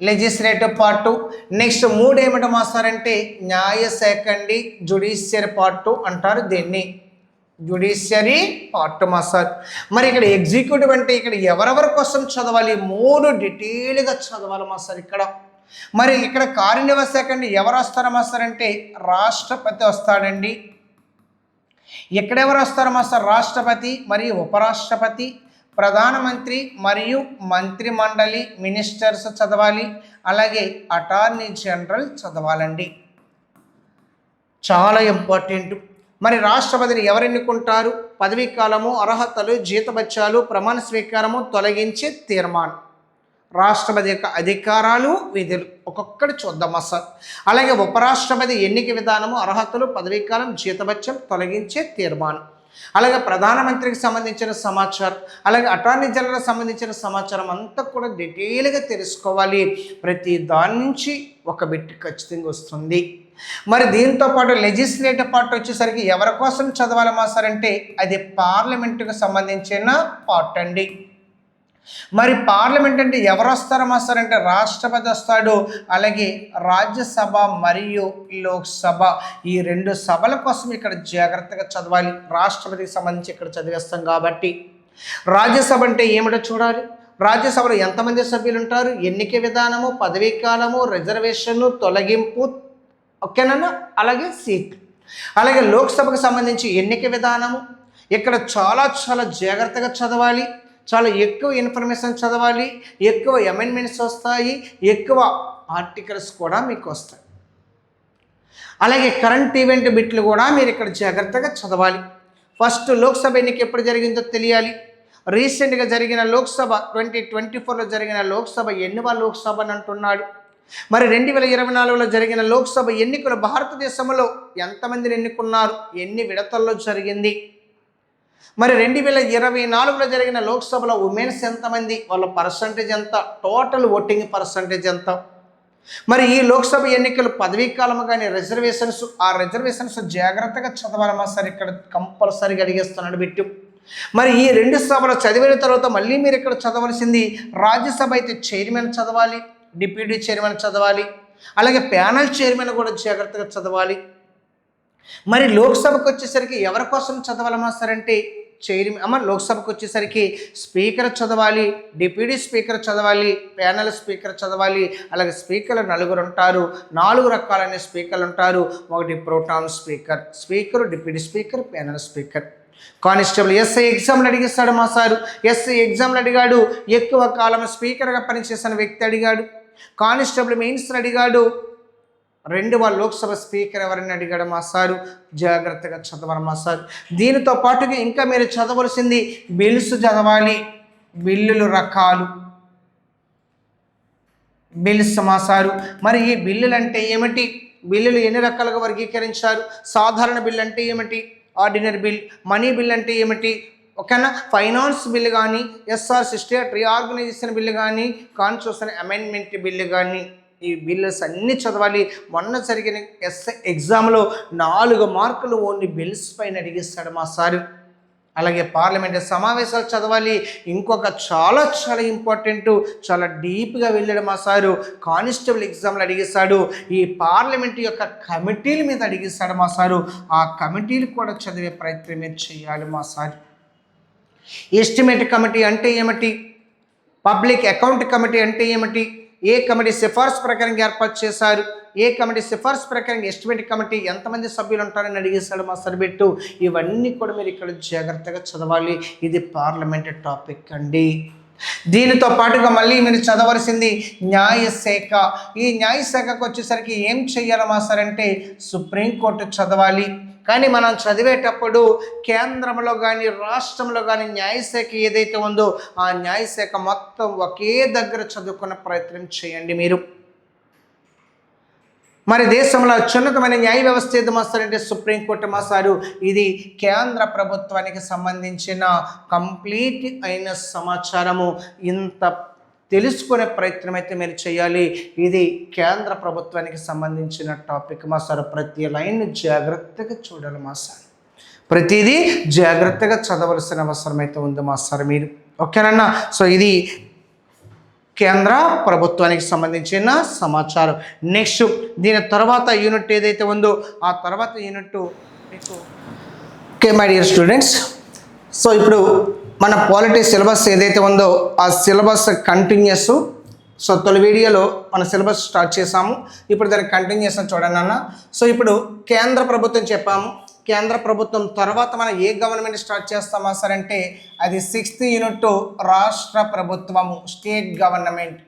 లెజిస్లేటివ్ పార్టు. నెక్స్ట్ 3 ఏమిటి మాస్టర్ అంటే న్యాయశాఖ అండి, జుడిషియరీ పార్టు అంటారు దీన్ని, జుడిషియరీ పార్ట్ మాస్టర్. మరి ఇక్కడ ఎగ్జిక్యూటివ్ అంటే ఇక్కడ ఎవరెవరి కోసం చదవాలి, 3 డీటెయిల్గా చదవాలి మాస్టర్ ఇక్కడ. మరి ఇక్కడ కార్యనిర్వాహక శాఖ అండి ఎవరు వస్తారు మాస్టర్ అంటే రాష్ట్రపతి వస్తాడండి. ఎక్కడెవరు వస్తారు మాస్టర్, రాష్ట్రపతి మరియు ఉపరాష్ట్రపతి, ప్రధానమంత్రి మరియు మంత్రి మండలి మినిస్టర్స్ చదవాలి, అలాగే అటార్నీ జనరల్ చదవాలండి, చాలా ఇంపార్టెంట్. మరి రాష్ట్రపతిని ఎవరు ఎన్నుకుంటారు, పదవీ కాలము, అర్హతలు, జీతభత్యాలు, ప్రమాణ స్వీకారము, తొలగించే తీర్మానం, రాష్ట్రపతి యొక్క అధికారాలు, విధులు ఒక్కొక్కటి చూద్దాం సార్. అలాగే ఉపరాష్ట్రపతి ఎన్నిక విధానము, అర్హతలు, పదవీకాలం, జీతభత్యం, తొలగించే తీర్మానం, అలాగే ప్రధానమంత్రికి సంబంధించిన సమాచారం, అలాగే అటార్నీ జనరల్కి సంబంధించిన సమాచారం అంతా కూడా డీటెయిల్గా తెలుసుకోవాలి. ప్రతి దాని నుంచి ఒక బిట్ ఖచ్చితంగా వస్తుంది. మరి దీంతో పాటు లెజిస్లేటివ్ పార్ట్ వచ్చేసరికి ఎవరి కోసం చదవాలి మాస్టర్ అంటే అది పార్లమెంటుకు సంబంధించిన పార్ట్ అండి. మరి పార్లమెంట్ అంటే ఎవరు వస్తారు మాస్టర్ అంటే రాష్ట్రపతి వస్తాడు, అలాగే రాజ్యసభ మరియు లోక్సభ ఈ 2 సభల కోసం ఇక్కడ జాగ్రత్తగా చదవాలి. రాష్ట్రపతికి సంబంధించి ఇక్కడ చదివేస్తాం కాబట్టి. రాజ్యసభ అంటే ఏమిటో చూడాలి. రాజ్యసభలో ఎంతమంది సభ్యులు ఉంటారు, ఎన్నిక విధానము, పదవీ కాలము, రిజర్వేషను, తొలగింపు, ఓకేనా, అలాగే సీట్. అలాగే లోక్సభకు సంబంధించి ఎన్నిక విధానము ఇక్కడ చాలా జాగ్రత్తగా చదవాలి, చాలా ఎక్కువ ఇన్ఫర్మేషన్ చదవాలి, ఎక్కువ అమెండ్మెంట్స్ వస్తాయి, ఎక్కువ ఆర్టికల్స్ కూడా మీకు వస్తాయి. అలాగే కరెంట్ ఈవెంట్ బిట్లు కూడా మీరు ఇక్కడ జాగ్రత్తగా చదవాలి. ఫస్ట్ లోక్సభ ఎన్నిక ఎప్పుడు జరిగిందో తెలియాలి. రీసెంట్గా జరిగిన లోక్సభ 2024లో జరిగిన లోక్సభ ఎన్నివ లోక్సభ అని అంటున్నాడు. మరి 2024లో జరిగిన లోక్సభ ఎన్నికలు భారతదేశంలో ఎంతమందిని ఎన్నుకున్నారు, ఎన్ని విడతల్లో జరిగింది, మరి 2024లో జరిగిన లోక్సభలో ఉమెన్స్ ఎంతమంది, వాళ్ళ పర్సంటేజ్ ఎంత, టోటల్ ఓటింగ్ పర్సంటేజ్ ఎంత, మరి ఈ లోక్సభ ఎన్నికలు పదవీ కాలము కానీ రిజర్వేషన్స్, ఆ రిజర్వేషన్స్ జాగ్రత్తగా చదవాలమ్మా సార్, ఇక్కడ కంపల్సరీగా అడిగేస్తున్నాడు బిట్టు. మరి ఈ 2 సభలు చదివిన తర్వాత మళ్ళీ మీరు ఇక్కడ చదవలసింది రాజ్యసభ అయితే చైర్మన్ చదవాలి, డిప్యూటీ చైర్మన్ చదవాలి, అలాగే ప్యానల్ చైర్మన్ కూడా జాగ్రత్తగా చదవాలి. మరి లోక్సభకు వచ్చేసరికి ఎవరి కోసం చదవాలమ్మా సార్ అంటే చైర్మన్, లోక్సభకు వచ్చేసరికి స్పీకర్ చదవాలి, డిప్యూటీ స్పీకర్ చదవాలి, ప్యానల్ స్పీకర్ చదవాలి, అలాగే స్పీకర్లు 4 ఉంటారు, 4 రకాలైన స్పీకర్లు ఉంటారు. ఒకటి protem speaker, speaker, deputy speaker, panel speaker. Constable SI ఎగ్జామ్లు అడిగిస్తాడు మా సారు, ఎస్ఐ ఎగ్జామ్లు అడిగాడు, ఎక్కువ కాలం స్పీకర్గా పనిచేసిన వ్యక్తి అడిగాడు. కానిస్టేబుల్ మెయిన్స్ అడిగాడు, 2వ లోక్సభ స్పీకర్ ఎవరిని అడిగాడు మా సారు, జాగ్రత్తగా చదవాలి మా సారు. దీనితో పాటుగా ఇంకా మీరు చదవలసింది బిల్స్ చదవాలి, బిల్లులు రకాలు, బిల్స్ మా సారు. మరి ఈ బిల్లులు అంటే ఏమిటి, బిల్లులు ఎన్ని రకాలుగా వర్గీకరించారు, సాధారణ బిల్ అంటే ఏమిటి, ఆర్డినరీ బిల్, మనీ బిల్ అంటే ఏమిటి, ఓకేనా, ఫైనాన్స్ బిల్ కానీ, ఎస్ఆర్ స్టేట్ రీఆర్గనైజేషన్ బిల్లు కానీ, కాన్స్టిట్యూషన్ అమెండ్మెంట్ బిల్లు కానీ, ఈ బిల్స్ అన్నీ చదవాలి. మొన్న జరిగిన ఎస్ఐ ఎగ్జామ్లో 4 మార్కులు ఓన్లీ బిల్స్ పైన అడిగిస్తాడు మా సారు. అలాగే పార్లమెంట్ సమావేశాలు చదవాలి. ఇంకొక చాలా ఇంపార్టెంట్, చాలా డీప్గా వెళ్ళాడు మా సారు. కానిస్టేబుల్ ఎగ్జామ్లు అడిగిస్తాడు, ఈ పార్లమెంట్ యొక్క కమిటీల మీద అడిగిస్తాడు మా సారు. ఆ కమిటీలు కూడా చదివే ప్రయత్నం మీరు చేయాలి మా సారు. ఎస్టిమేట్ కమిటీ అంటే ఏమిటి, పబ్లిక్ అకౌంట్ కమిటీ అంటే ఏమిటి, ఏ కమిటీ సిఫార్సు ప్రకారం ఏర్పాటు చేశారు, ఏ కమిటీ సిఫార్సు ప్రకారం ఎస్టిమేట్ కమిటీ ఎంతమంది సభ్యులు ఉంటారని అడిగేశాడు మాస్టర్ బిట్టు. ఇవన్నీ కూడా మీరు ఇక్కడ జాగ్రత్తగా చదవాలి. ఇది పార్లమెంట్ టాపిక్ అండి. దీనితో పాటుగా మళ్ళీ మీరు చదవలసింది న్యాయశాఖ. ఈ న్యాయశాఖకు వచ్చేసరికి ఏం చెయ్యాలి మాస్టర్ అంటే సుప్రీంకోర్టు చదవాలి. కానీ మనం చదివేటప్పుడు కేంద్రంలో కానీ రాష్ట్రంలో కానీ న్యాయశాఖ ఏదైతే ఉందో ఆ న్యాయశాఖ మొత్తం ఒకే దగ్గర చదువుకునే ప్రయత్నం చేయండి మీరు. మరి దేశంలో అత్యున్నతమైన న్యాయ వ్యవస్థ ఏది మాస్టర్ అంటే సుప్రీంకోర్టు మాస్టారు. ఇది కేంద్ర ప్రభుత్వానికి సంబంధించిన కంప్లీట్ అయిన సమాచారము ఇంత తెలుసుకునే ప్రయత్నం అయితే మీరు చేయాలి. ఇది కేంద్ర ప్రభుత్వానికి సంబంధించిన టాపిక్ మాస్టర్. ప్రతి లైన్ జాగ్రత్తగా చూడాలి మాస్టర్. ప్రతిదీ జాగ్రత్తగా చదవలసిన అవసరం అయితే ఉంది మాస్టర్ మీరు. ఓకేనన్నా. సో ఇది కేంద్ర ప్రభుత్వానికి సంబంధించిన సమాచారం. నెక్స్ట్ దీని తర్వాత యూనిట్ ఏదైతే ఉందో ఆ తర్వాత యూనిట్ మీకు okay my dear students. So ఇప్పుడు మన పాలిటీ సిలబస్ ఏదైతే ఉందో ఆ సిలబస్ కంటిన్యూస్. సో తొలి వీడియోలో మన సిలబస్ స్టార్ట్ చేసాము. ఇప్పుడు దానికి కంటిన్యూషన్ చూడండి అన్న. సో ఇప్పుడు కేంద్ర ప్రభుత్వం చెప్పాము. కేంద్ర ప్రభుత్వం తర్వాత మనం ఏ గవర్నమెంట్ స్టార్ట్ చేస్తామా సార్ అంటే అది 6th యూనిట్ రాష్ట్ర ప్రభుత్వము, స్టేట్ గవర్నమెంట్.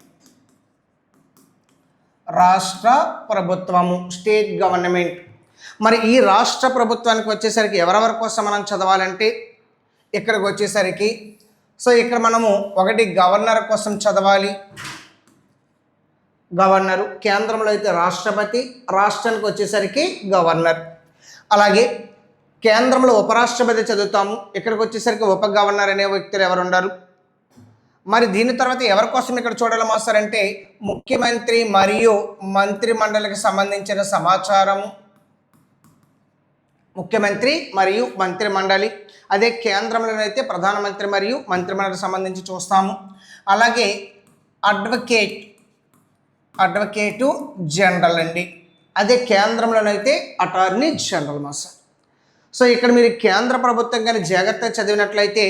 రాష్ట్ర ప్రభుత్వము, స్టేట్ గవర్నమెంట్. మరి ఈ రాష్ట్ర ప్రభుత్వానికి వచ్చేసరికి ఎవరెవరి కోసం మనం చదవాలంటే ఇక్కడికి వచ్చేసరికి సో ఇక్కడ మనము ఒకటి గవర్నర్ కోసం చదవాలి. గవర్నరు, కేంద్రంలో అయితే రాష్ట్రపతి, రాష్ట్రానికి వచ్చేసరికి గవర్నర్. అలాగే కేంద్రంలో ఉపరాష్ట్రపతి చదువుతాము. ఇక్కడికి వచ్చేసరికి ఉప గవర్నర్ అనే వ్యక్తులు ఎవరు ఉన్నారు. మరి దీని తర్వాత ఎవరి కోసం ఇక్కడ చూడాలి మాస్టర్ అంటే ముఖ్యమంత్రి మరియు మంత్రి మండలికి సంబంధించిన సమాచారము. ముఖ్యమంత్రి మరియు మంత్రి మండలి. అదే కేంద్రంలోనైతే ప్రధానమంత్రి మరియు మంత్రిమండలికి సంబంధించి చూస్తాము. అలాగే అడ్వకేటు జనరల్ అండి. అదే కేంద్రంలోనైతే అటార్నీ జనరల్ మాస్టర్. సో ఇక్కడ మీరు కేంద్ర ప్రభుత్వం కానీ జాగ్రత్తగా చదివినట్లయితే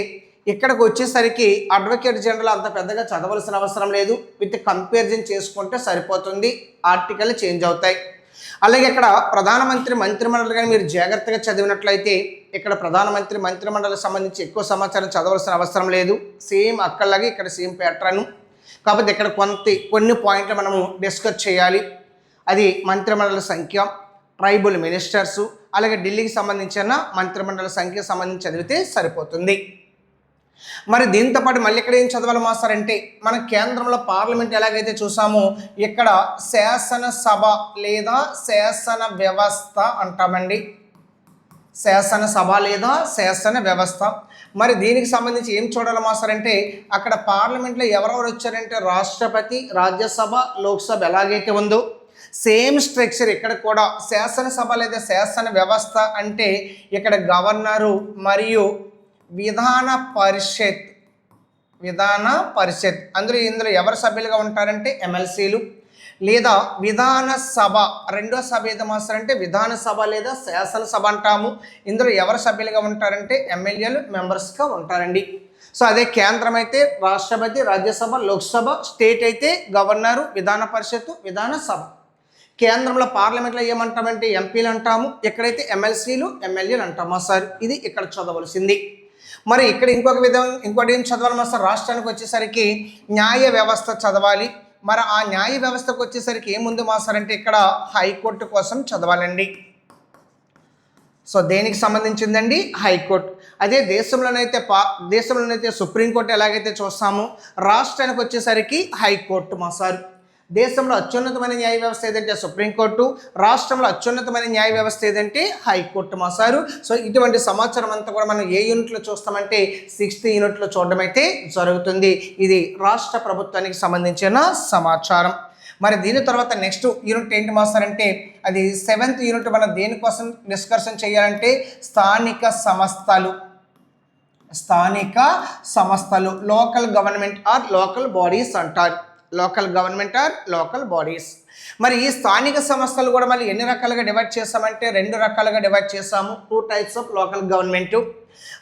ఇక్కడికి వచ్చేసరికి అడ్వకేట్ జనరల్ అంత పెద్దగా చదవలసిన అవసరం లేదు. విత్ కంపారిజన్ చేసుకుంటే సరిపోతుంది. ఆర్టికల్ చేంజ్ అవుతాయి. అలాగే ఇక్కడ ప్రధానమంత్రి మంత్రిమండలి కానీ మీరు జాగ్రత్తగా చదివినట్లయితే ఇక్కడ ప్రధానమంత్రి మంత్రిమండలికి సంబంధించి ఎక్కువ సమాచారం చదవలసిన అవసరం లేదు. సేమ్ అక్కడలాగే ఇక్కడ సేమ్ ప్యాటర్న్. కాకపోతే ఇక్కడ కొన్ని పాయింట్లు మనము డిస్కస్ చేయాలి. అది మంత్రిమండలి సంఖ్య, ట్రైబల్ మినిస్టర్సు, అలాగే ఢిల్లీకి సంబంధించిన మంత్రిమండలి సంఖ్యకు సంబంధించి చదివితే సరిపోతుంది. మరి దీంతో పాటు మళ్ళీ ఇక్కడ ఏం చదవాలి మాస్టర్ అంటే మన కేంద్రంలో పార్లమెంట్ ఎలాగైతే చూసామో ఇక్కడ శాసనసభ లేదా శాసన వ్యవస్థ అంటామండి. శాసనసభ లేదా శాసన వ్యవస్థ. మరి దీనికి సంబంధించి ఏం చూడాలి మాస్టర్ అంటే అక్కడ పార్లమెంట్లో ఎవరెవరు వచ్చారంటే రాష్ట్రపతి, రాజ్యసభ, లోక్సభ ఎలాగైతే ఉందో సేమ్ స్ట్రక్చర్ ఇక్కడ కూడా శాసనసభ లేదా శాసన వ్యవస్థ అంటే ఇక్కడ గవర్నరు మరియు విధాన పరిషత్ ఇందులో ఎవరు సభ్యులుగా ఉంటారంటే ఎమ్మెల్సీలు. లేదా విధాన సభ రెండో సభ ఏదో మాస్టర్ అంటే విధానసభ లేదా శాసనసభ అంటాము. ఇందులో ఎవరు సభ్యులుగా ఉంటారంటే ఎమ్మెల్యేలు మెంబర్స్గా ఉంటారండి. సో అదే కేంద్రం అయితే రాష్ట్రపతి, రాజ్యసభ, లోక్సభ, స్టేట్ అయితే గవర్నరు, విధాన పరిషత్తు, విధానసభ. కేంద్రంలో పార్లమెంట్లో ఏమంటామంటే ఎంపీలు అంటాము. ఎక్కడైతే ఎమ్మెల్సీలు, ఎమ్మెల్యేలు అంటాము సార్. ఇది ఇక్కడ చదవలసింది. మరి ఇక్కడ ఇంకోటి ఏం చదవాలి మాస్టర్ రాష్ట్రానికి వచ్చేసరికి న్యాయ వ్యవస్థ చదవాలి. మరి ఆ న్యాయ వ్యవస్థకు వచ్చేసరికి ఏముంది మాస్టర్ అంటే ఇక్కడ హైకోర్టు కోసం చదవాలండి. సో దేనికి సంబంధించిందండి హైకోర్టు. అదే దేశంలోనైతే సుప్రీంకోర్టు ఎలాగైతే చూస్తామో రాష్ట్రానికి వచ్చేసరికి హైకోర్టు మాస్టర్. దేశంలో అత్యున్నతమైన న్యాయ వ్యవస్థ ఏదంటే సుప్రీంకోర్టు, రాష్ట్రంలో అత్యున్నతమైన న్యాయ వ్యవస్థ ఏదంటే హైకోర్టు మాసారు. సో ఇటువంటి సమాచారం అంతా కూడా మనం ఏ యూనిట్లో చూస్తామంటే 6th యూనిట్లో చూడడం అయితే జరుగుతుంది. ఇది రాష్ట్ర ప్రభుత్వానికి సంబంధించిన సమాచారం. మరి దీని తర్వాత నెక్స్ట్ యూనిట్ ఏంటి మాస్టర్ అంటే అది 7th యూనిట్. మనం దేనికోసం డిస్కషన్ చేయాలంటే స్థానిక సంస్థలు local government or local bodies అంటారు. Local bodies. మరి ఈ స్థానిక సంస్థలు కూడా మళ్ళీ ఎన్ని రకాలుగా డివైడ్ చేస్తామంటే 2 రకాలుగా డివైడ్ చేస్తాము. 2 types ఆఫ్ లోకల్ గవర్నమెంట్.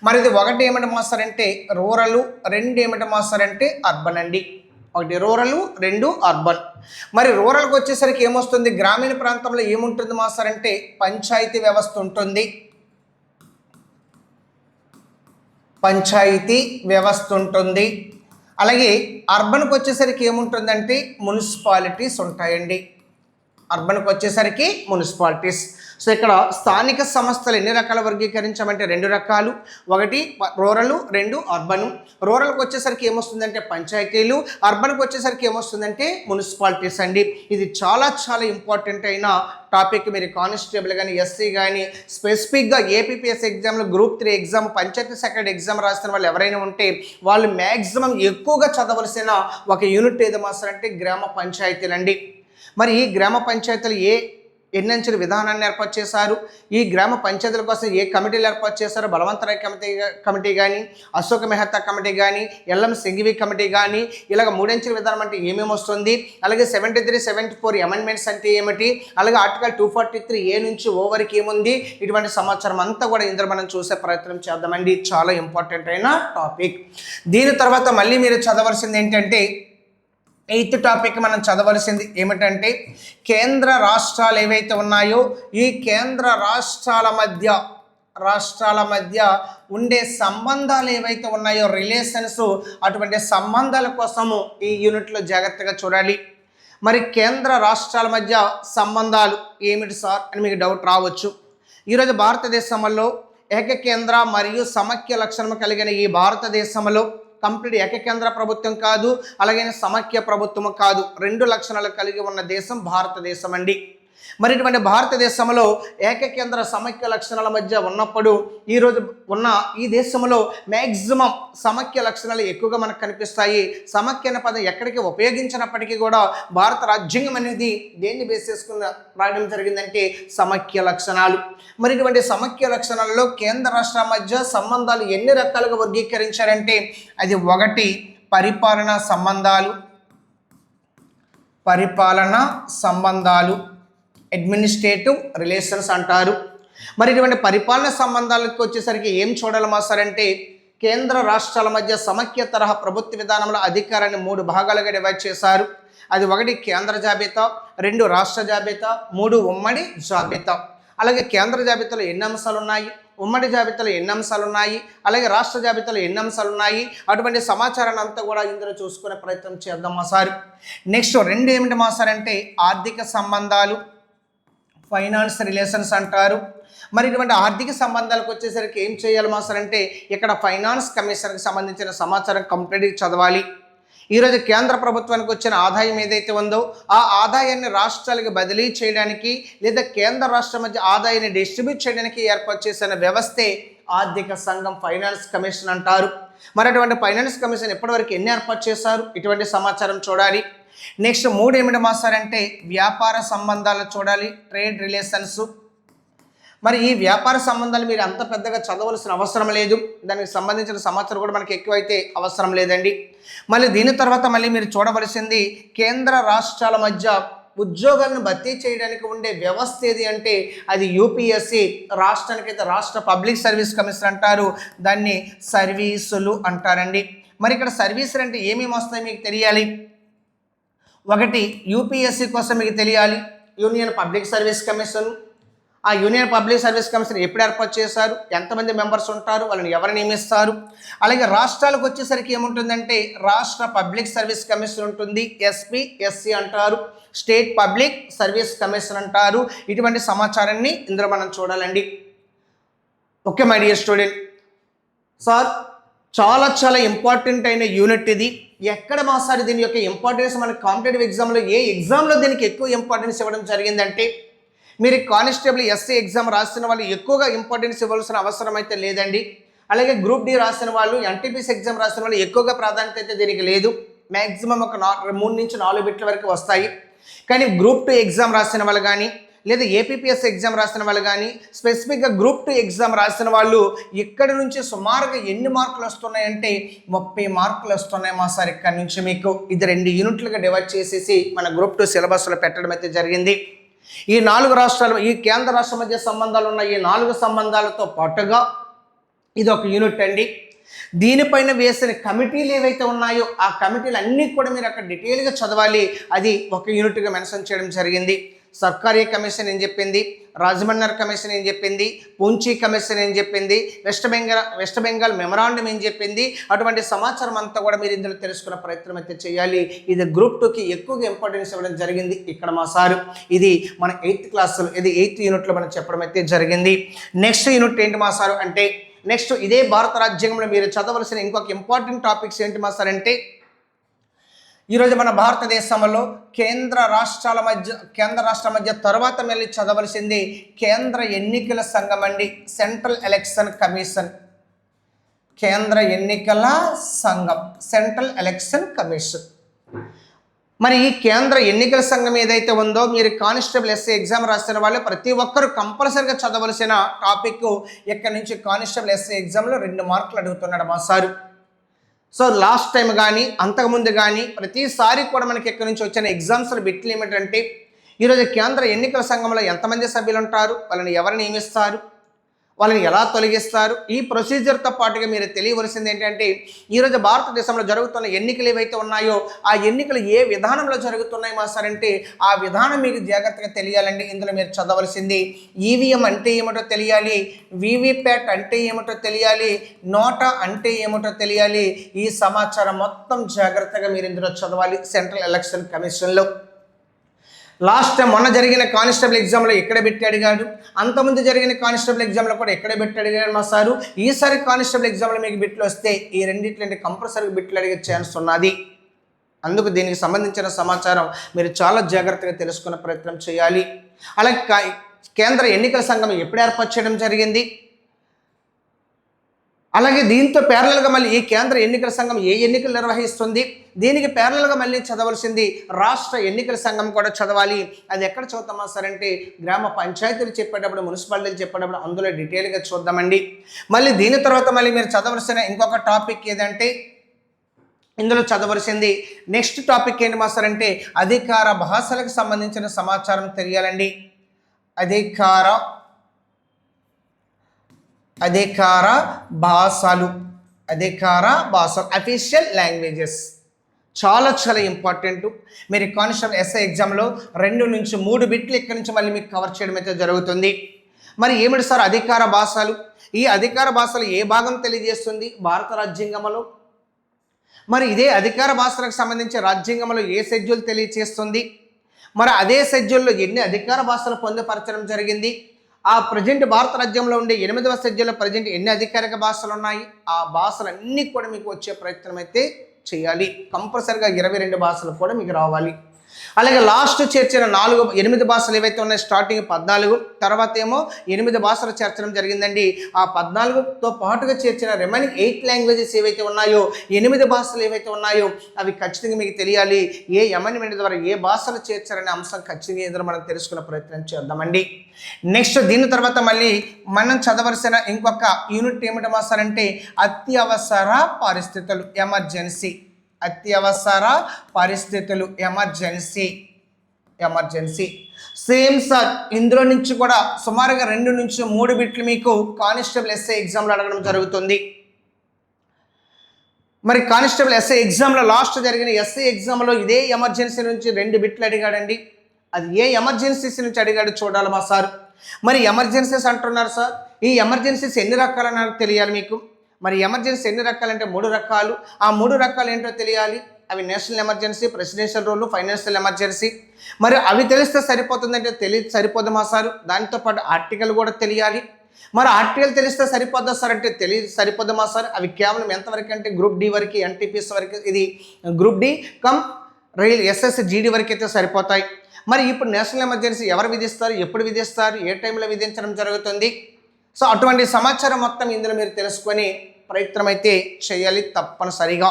మరి ఇది ఒకటి ఏమిటి మాస్టర్ అంటే రూరల్, 2 ఏమిటి మాస్టర్ అంటే అర్బన్ అండి. ఒకటి రూరల్, రెండు అర్బన్. మరి రూరల్కి వచ్చేసరికి ఏమొస్తుంది, గ్రామీణ ప్రాంతంలో ఏముంటుంది మాస్టర్ అంటే పంచాయతీ వ్యవస్థ ఉంటుంది. పంచాయతీ వ్యవస్థ ఉంటుంది. అలాగే అర్బన్కి వచ్చేసరికి ఏముంటుందంటే మున్సిపాలిటీస్ ఉంటాయండి. అర్బన్కి వచ్చేసరికి మున్సిపాలిటీస్. సో ఇక్కడ స్థానిక సంస్థలు ఎన్ని రకాల వర్గీకరించామంటే 2 రకాలు, ఒకటి రూరల్, రెండు అర్బన్. రూరల్కి వచ్చేసరికి ఏమొస్తుందంటే పంచాయతీలు, అర్బన్కి వచ్చేసరికి ఏమొస్తుందంటే మున్సిపాలిటీస్ అండి. ఇది చాలా చాలా ఇంపార్టెంట్ అయిన టాపిక్. మీరు కానిస్టేబుల్ కానీ, ఎస్సీ కానీ, స్పెసిఫిక్గా ఏపీపీఎస్ ఎగ్జామ్లో group 3 exam, panchayat secretary exam రాస్తున్న వాళ్ళు ఎవరైనా ఉంటే వాళ్ళు మ్యాక్సిమం ఎక్కువగా చదవలసిన ఒక యూనిట్ ఏది మాస్టర్ అంటే గ్రామ పంచాయతీలండి. మరి ఈ గ్రామ పంచాయతీలు ఎన్నంచెల విధానాన్ని ఏర్పాటు చేశారు, ఈ గ్రామ పంచాయతీల కోసం ఏ కమిటీలు ఏర్పాటు చేశారు, బలవంతరాయ్ కమిటీ కానీ, అశోక్ మెహతా కమిటీ కానీ, ఎల్ఎం సింఘవి కమిటీ కానీ, ఇలాగ 3 అంచెల విధానం అంటే ఏమేమి వస్తుంది, అలాగే 73, 74 అమెండ్మెంట్స్ అంటే ఏమిటి, అలాగే ఆర్టికల్ 243A నుంచి O వరకు ఏముంది, ఇటువంటి సమాచారం అంతా కూడా ఇందులో మనం చూసే ప్రయత్నం చేద్దామండి. చాలా ఇంపార్టెంట్ అయిన టాపిక్. దీని తర్వాత మళ్ళీ మీరు చదవలసింది ఏంటంటే 8th టాపిక్ మనం చదవలసింది ఏమిటంటే కేంద్ర రాష్ట్రాలు ఏవైతే ఉన్నాయో ఈ కేంద్ర రాష్ట్రాల మధ్య ఉండే సంబంధాలు ఏవైతే ఉన్నాయో రిలేషన్స్, అటువంటి సంబంధాల కోసము ఈ యూనిట్లో జాగ్రత్తగా చూడాలి. మరి కేంద్ర రాష్ట్రాల మధ్య సంబంధాలు ఏమిటి సార్ అని మీకు డౌట్ రావచ్చు. ఈరోజు భారతదేశంలో ఏకకేంద్ర మరియు సమైక్య లక్షణం కలిగిన ఈ భారతదేశంలో కంప్లీట్ ఏకకేంద్ర ప్రభుత్వం కాదు, అలాగే సమైక్య ప్రభుత్వం కాదు, 2 లక్షణాలు కలిగి ఉన్న దేశం భారతదేశం అండి. మరి ఇటువంటి భారతదేశంలో ఏకకేంద్ర సమైక్య లక్షణాల మధ్య ఉన్నప్పుడు ఈరోజు ఉన్న ఈ దేశంలో మ్యాక్సిమం సమైక్య లక్షణాలు ఎక్కువగా మనకు కనిపిస్తాయి. సమైక్య అనే పదం ఎక్కడికి ఉపయోగించినప్పటికీ కూడా భారత రాజ్యాంగం అనేది దేన్ని బేస్ చేసుకుని రాయడం జరిగిందంటే సమైక్య లక్షణాలు. మరి ఇటువంటి సమైక్య లక్షణాలలో కేంద్ర రాష్ట్రాల మధ్య సంబంధాలు ఎన్ని రకాలుగా వర్గీకరించారంటే అది 1 పరిపాలనా సంబంధాలు అడ్మినిస్ట్రేటివ్ రిలేషన్స్ అంటారు. మరి ఇటువంటి పరిపాలన సంబంధాలకు వచ్చేసరికి ఏం చూడాలి మాస్టర్ అంటే కేంద్ర రాష్ట్రాల మధ్య సమైక్య తరహా ప్రభుత్వ విధానంలో అధికారాన్ని 3 భాగాలుగా డివైడ్ చేశారు. అది 1 కేంద్ర జాబితా, 2 రాష్ట్ర జాబితా, 3 ఉమ్మడి జాబితా. అలాగే కేంద్ర జాబితాలో ఎన్ని అంశాలు ఉన్నాయి, ఉమ్మడి జాబితాలో ఎన్ని అంశాలు ఉన్నాయి, అలాగే రాష్ట్ర జాబితాలో ఎన్ని అంశాలు ఉన్నాయి, అటువంటి సమాచారాన్ని అంతా కూడా ఇందులో చూసుకునే ప్రయత్నం చేద్దాం మాస్టర్. నెక్స్ట్ 2 ఏమిటి మాస్టర్ అంటే ఆర్థిక సంబంధాలు, ఫైనాన్స్ రిలేషన్స్ అంటారు. మరి ఇటువంటి ఆర్థిక సంబంధాలకు వచ్చేసరికి ఏం చేయాలి మాస్టర్ అంటే ఇక్కడ ఫైనాన్స్ కమిషన్కి సంబంధించిన సమాచారం కంప్లీట్గా చదవాలి. ఈరోజు కేంద్ర ప్రభుత్వానికి వచ్చిన ఆదాయం ఏదైతే ఉందో ఆ ఆదాయాన్ని రాష్ట్రాలకు బదిలీ చేయడానికి లేదా కేంద్ర రాష్ట్రం మధ్య ఆదాయాన్ని డిస్ట్రిబ్యూట్ చేయడానికి ఏర్పాటు చేసిన వ్యవస్థే ఆర్థిక సంఘం, ఫైనాన్స్ కమిషన్ అంటారు. మరి అటువంటి ఫైనాన్స్ కమిషన్ ఇప్పటివరకు ఎన్ని ఏర్పాటు చేశారు, ఇటువంటి సమాచారం చూడాలి. నెక్స్ట్ 3 ఏమిటి మాస్టర్ అంటే వ్యాపార సంబంధాలు చూడాలి, ట్రేడ్ రిలేషన్స్. మరి ఈ వ్యాపార సంబంధాలు మీరు అంత పెద్దగా చదవలసిన అవసరం లేదు, దానికి సంబంధించిన సమాచారం కూడా మనకి ఎక్కువైతే అవసరం లేదండి. మళ్ళీ దీని తర్వాత మళ్ళీ మీరు చూడవలసింది కేంద్ర రాష్ట్రాల మధ్య ఉద్యోగాలను భర్తీ చేయడానికి ఉండే వ్యవస్థ ఏది అంటే అది యూపీఎస్సి, రాష్ట్రానికైతే రాష్ట్ర పబ్లిక్ సర్వీస్ కమిషన్ అంటారు, దాన్ని సర్వీసులు అంటారండి. మరి ఇక్కడ సర్వీసులు అంటే ఏమేమి వస్తాయి మీకు తెలియాలి. 1 యూపీఎస్సి కోసం మీకు తెలియాలి యూనియన్ పబ్లిక్ సర్వీస్ కమిషన్. ఆ యూనియన్ పబ్లిక్ సర్వీస్ కమిషన్ ఎప్పుడు ఏర్పాటు చేశారు, ఎంతమంది మెంబర్స్ ఉంటారు, వాళ్ళని ఎవరు నియమిస్తారు. అలాగే రాష్ట్రాలకు వచ్చేసరికి ఏముంటుందంటే రాష్ట్ర పబ్లిక్ సర్వీస్ కమిషన్ ఉంటుంది, ఎస్పీఎస్సి అంటారు, స్టేట్ పబ్లిక్ సర్వీస్ కమిషన్ అంటారు. ఇటువంటి సమాచారాన్ని ఇందులో మనం చూడాలండి. Okay my dear student, sir చాలా చాలా ఇంపార్టెంట్ అయిన యూనిట్ ఇది. ఎక్కడ మాసారి దీని యొక్క ఇంపార్టెన్స్ మన కాంపిటేటివ్ ఎగ్జామ్లో ఏ ఎగ్జామ్లో దీనికి ఎక్కువ ఇంపార్టెన్స్ ఇవ్వడం జరిగిందంటే మీరు కానిస్టేబుల్ ఎస్సీ ఎగ్జామ్ రాసిన వాళ్ళు ఎక్కువగా ఇంపార్టెన్స్ ఇవ్వాల్సిన అవసరం అయితే లేదండి. అలాగే గ్రూప్ డి రాసిన వాళ్ళు, ఎన్టీపీసీ ఎగ్జామ్ రాసిన వాళ్ళు ఎక్కువగా ప్రాధాన్యత అయితే దీనికి లేదు. మ్యాక్సిమం ఒక 3 నుంచి 4 బిట్ల వరకు వస్తాయి. కానీ గ్రూప్ 2 ఎగ్జామ్ రాసిన వాళ్ళు కానీ లేదా ఏపీపీఎస్ ఎగ్జామ్ రాసిన వాళ్ళు కానీ స్పెసిఫిక్గా గ్రూప్ 2 ఎగ్జామ్ రాసిన వాళ్ళు ఇక్కడి నుంచి సుమారుగా ఎన్ని మార్కులు వస్తున్నాయంటే 30 మార్కులు వస్తున్నాయి మా సార్. ఇక్కడ నుంచి మీకు ఇది 2 యూనిట్లుగా డివైడ్ చేసేసి మన గ్రూప్ 2 సిలబస్లో పెట్టడం అయితే జరిగింది. ఈ 4 రాష్ట్రాలు, ఈ కేంద్ర రాష్ట్రం మధ్య సంబంధాలు ఉన్న ఈ 4 సంబంధాలతో పాటుగా ఇది ఒక యూనిట్ అండి. దీనిపైన వేసిన కమిటీలు ఏవైతే ఉన్నాయో ఆ కమిటీలు అన్నీ కూడా మీరు అక్కడ డీటెయిల్గా చదవాలి. అది ఒక యూనిట్గా మెన్షన్ చేయడం జరిగింది. సర్కారీ కమిషన్ ఏం చెప్పింది, రాజమన్నర్ కమిషన్ ఏం చెప్పింది, పూంచీ కమిషన్ ఏం చెప్పింది, వెస్ట్ బెంగాల్ మెమరాండం ఏం చెప్పింది, అటువంటి సమాచారం అంతా కూడా మీరు ఇందులో తెలుసుకునే ప్రయత్నం అయితే చేయాలి. ఇది గ్రూప్ 2కి ఎక్కువగా ఇంపార్టెన్స్ ఇవ్వడం జరిగింది ఇక్కడ మా సారు. ఇది మన 8th క్లాస్లో, ఇది 8th యూనిట్లో మనం చెప్పడం అయితే జరిగింది. నెక్స్ట్ యూనిట్ ఏంటి మా సారు అంటే, నెక్స్ట్ ఇదే భారత రాజ్యాంగంలో మీరు చదవలసిన ఇంకొక ఇంపార్టెంట్ టాపిక్స్ ఏంటి మా సార్ అంటే, ఈరోజు మన భారతదేశంలో కేంద్ర రాష్ట్రాల మధ్య తర్వాత మళ్ళీ చదవలసింది కేంద్ర ఎన్నికల సంఘం అండి, సెంట్రల్ ఎలక్షన్ కమిషన్. కేంద్ర ఎన్నికల సంఘం, సెంట్రల్ ఎలక్షన్ కమిషన్. మరి ఈ కేంద్ర ఎన్నికల సంఘం ఏదైతే ఉందో, మీరు కానిస్టేబుల్ ఎస్ఐ ఎగ్జామ్ రాసిన వాళ్ళు ప్రతి ఒక్కరు కంపల్సరీగా చదవలసిన టాపిక్. ఇక్కడి నుంచి కానిస్టేబుల్ ఎస్ఐ ఎగ్జామ్లో 2 మార్కులు అడుగుతున్నాడు మా సారు. సో లాస్ట్ టైం కానీ అంతకుముందు కానీ ప్రతిసారి కూడా మనకి ఎక్కడి నుంచి వచ్చిన ఎగ్జామ్స్లో బిట్లు ఏమిటంటే, ఈరోజు కేంద్ర ఎన్నికల సంఘంలో ఎంతమంది సభ్యులు ఉంటారు, వాళ్ళని ఎవరు నియమిస్తారు, వాళ్ళని ఎలా తొలగిస్తారు, ఈ ప్రొసీజర్తో పాటుగా మీరు తెలియవలసింది ఏంటంటే, ఈరోజు భారతదేశంలో జరుగుతున్న ఎన్నికలు ఏవైతే ఉన్నాయో ఆ ఎన్నికలు ఏ విధానంలో జరుగుతున్నాయి మా సార్ అంటే, ఆ విధానం మీకు జాగ్రత్తగా తెలియాలండి. ఇందులో మీరు చదవలసింది ఈవీఎం అంటే ఏమిటో తెలియాలి, వీవీప్యాట్ అంటే ఏమిటో తెలియాలి, నోటా అంటే ఏమిటో తెలియాలి. ఈ సమాచారం మొత్తం జాగ్రత్తగా మీరు ఇందులో చదవాలి సెంట్రల్ ఎలక్షన్ కమిషన్లో. లాస్ట్ టైం మొన్న జరిగిన కానిస్టేబుల్ ఎగ్జామ్లో ఎక్కడ పెట్టి అడిగాడు, అంతకుముందు జరిగిన కానిస్టేబుల్ ఎగ్జామ్లో కూడా ఎక్కడ పెట్టి అడిగాడు మా సారు. ఈసారి కానిస్టేబుల్ ఎగ్జామ్లో మీకు బిట్లు వస్తే ఈ రెండింటి కంపల్సరీగా బిట్లు అడిగే ఛాన్స్ ఉన్నది. అందుకు దీనికి సంబంధించిన సమాచారం మీరు చాలా జాగ్రత్తగా తెలుసుకునే ప్రయత్నం చేయాలి. అలాగే కేంద్ర ఎన్నికల సంఘం ఎప్పుడు ఏర్పాటు చేయడం జరిగింది, అలాగే దీంతో ప్యారలల్గా మళ్ళీ ఈ కేంద్ర ఎన్నికల సంఘం ఏ ఎన్నికలు నిర్వహిస్తుంది, దీనికి ప్యారలల్గా మళ్ళీ చదవలసింది రాష్ట్ర ఎన్నికల సంఘం కూడా చదవాలి. అది ఎక్కడ చదువుతామా సార్ అంటే, గ్రామ పంచాయతీలు చెప్పేటప్పుడు, మున్సిపాలిటీలు చెప్పేటప్పుడు అందులో డీటెయిల్గా చూద్దామండి. మళ్ళీ దీని తర్వాత మళ్ళీ మీరు చదవలసిన ఇంకొక టాపిక్ ఏదంటే, ఇందులో చదవలసింది నెక్స్ట్ టాపిక్ ఏంటి మా సార్ అంటే, అధికార భాషలకు సంబంధించిన సమాచారం తెలియాలండి. అధికార భాషలు, అఫీషియల్ లాంగ్వేజెస్ చాలా ఇంపార్టెంట్. మీరు కానిస్టేబుల్ ఎస్ఐ ఎగ్జామ్లో 2 నుంచి 3 బిట్లు ఇక్కడి నుంచి మళ్ళీ మీకు కవర్ చేయడం అయితే జరుగుతుంది. మరి ఏమిటి సార్ అధికార భాషలు? ఈ అధికార భాషలు ఏ భాగం తెలియజేస్తుంది భారత రాజ్యాంగంలో? మరి ఇదే అధికార భాషలకు సంబంధించి రాజ్యాంగంలో ఏ షెడ్యూల్ తెలియజేస్తుంది? మరి అదే షెడ్యూల్లో ఎన్ని అధికార భాషలు పొందుపరచడం జరిగింది? ఆ ప్రజెంట్ భారత రాజ్యంలో ఉండే 8వ షెడ్యూల్లో ప్రజెంట్ ఎన్ని అధికారిక భాషలు ఉన్నాయి? ఆ భాషలన్నీ కూడా మీకు వచ్చే ప్రయత్నం అయితే చేయాలి. కంపల్సరిగా 22 భాషలు కూడా మీకు రావాలి. అలాగే లాస్ట్ చేర్చిన 8 భాషలు ఏవైతే ఉన్నాయో, స్టార్టింగ్ 14, తర్వాత ఏమో 8 భాషలు చేర్చడం జరిగిందండి. ఆ 14తో పాటుగా చేర్చిన రిమైనింగ్ 8 లాంగ్వేజెస్ ఏవైతే ఉన్నాయో, 8 భాషలు ఏవైతే ఉన్నాయో అవి ఖచ్చితంగా మీకు తెలియాలి. ఏ అమెండ్మెంట్ ద్వారా ఏ భాషలు చేర్చారనే అంశం ఖచ్చితంగా ఇందులో మనం తెలుసుకునే ప్రయత్నం చేద్దామండి. నెక్స్ట్ దీని తర్వాత మళ్ళీ మనం చదవలసిన ఇంకొక యూనిట్ ఏమిటి మాస్టారంటే, అత్యవసర పరిస్థితులు, ఎమర్జెన్సీ. అత్యవసర పరిస్థితులు, ఎమర్జెన్సీ. సేమ్ సార్, ఇందులో నుంచి కూడా సుమారుగా 2 నుంచి 3 బిట్లు మీకు కానిస్టేబుల్ ఎస్ఐ ఎగ్జామ్లో అడగడం జరుగుతుంది. మరి కానిస్టేబుల్ ఎస్ఐ ఎగ్జామ్లో లాస్ట్ జరిగిన ఎస్ఐ ఎగ్జామ్లో ఇదే ఎమర్జెన్సీ నుంచి 2 బిట్లు అడిగాడండి. అది ఏ ఎమర్జెన్సీస్ నుంచి అడిగాడు చూడాలి మా సార్. మరి ఎమర్జెన్సీస్ అంటున్నారు సార్, ఈ ఎమర్జెన్సీస్ ఎన్ని రకాలని తెలియాలి మీకు. మరి ఎమర్జెన్సీ ఎన్ని రకాలంటే 3 రకాలు. ఆ 3 రకాలు ఏంటో తెలియాలి. అవి national emergency, presidential rule, financial emergency. మరి అవి తెలిస్తే సరిపోతుందంటే సరిపోదు మా సారు. దాంతో పాటు ఆర్టికల్ కూడా తెలియాలి. మరి ఆర్టికల్ తెలిస్తే సరిపోద్దా సార్ అంటే సరిపోద్దు మా సార్. అవి కేవలం ఎంతవరకు అంటే గ్రూప్ డి వరకు, ఎన్టీపీఎస్ వరకు, ఇది group did come rail SSC GD వరకు అయితే సరిపోతాయి. మరి ఇప్పుడు నేషనల్ ఎమర్జెన్సీ ఎవరు విధిస్తారు, ఎప్పుడు విధిస్తారు, ఏ టైంలో విధించడం జరుగుతుంది? సో అటువంటి సమాచారం మొత్తం ఇందులో మీరు తెలుసుకొని ప్రయత్నం అయితే చేయాలి తప్పనిసరిగా.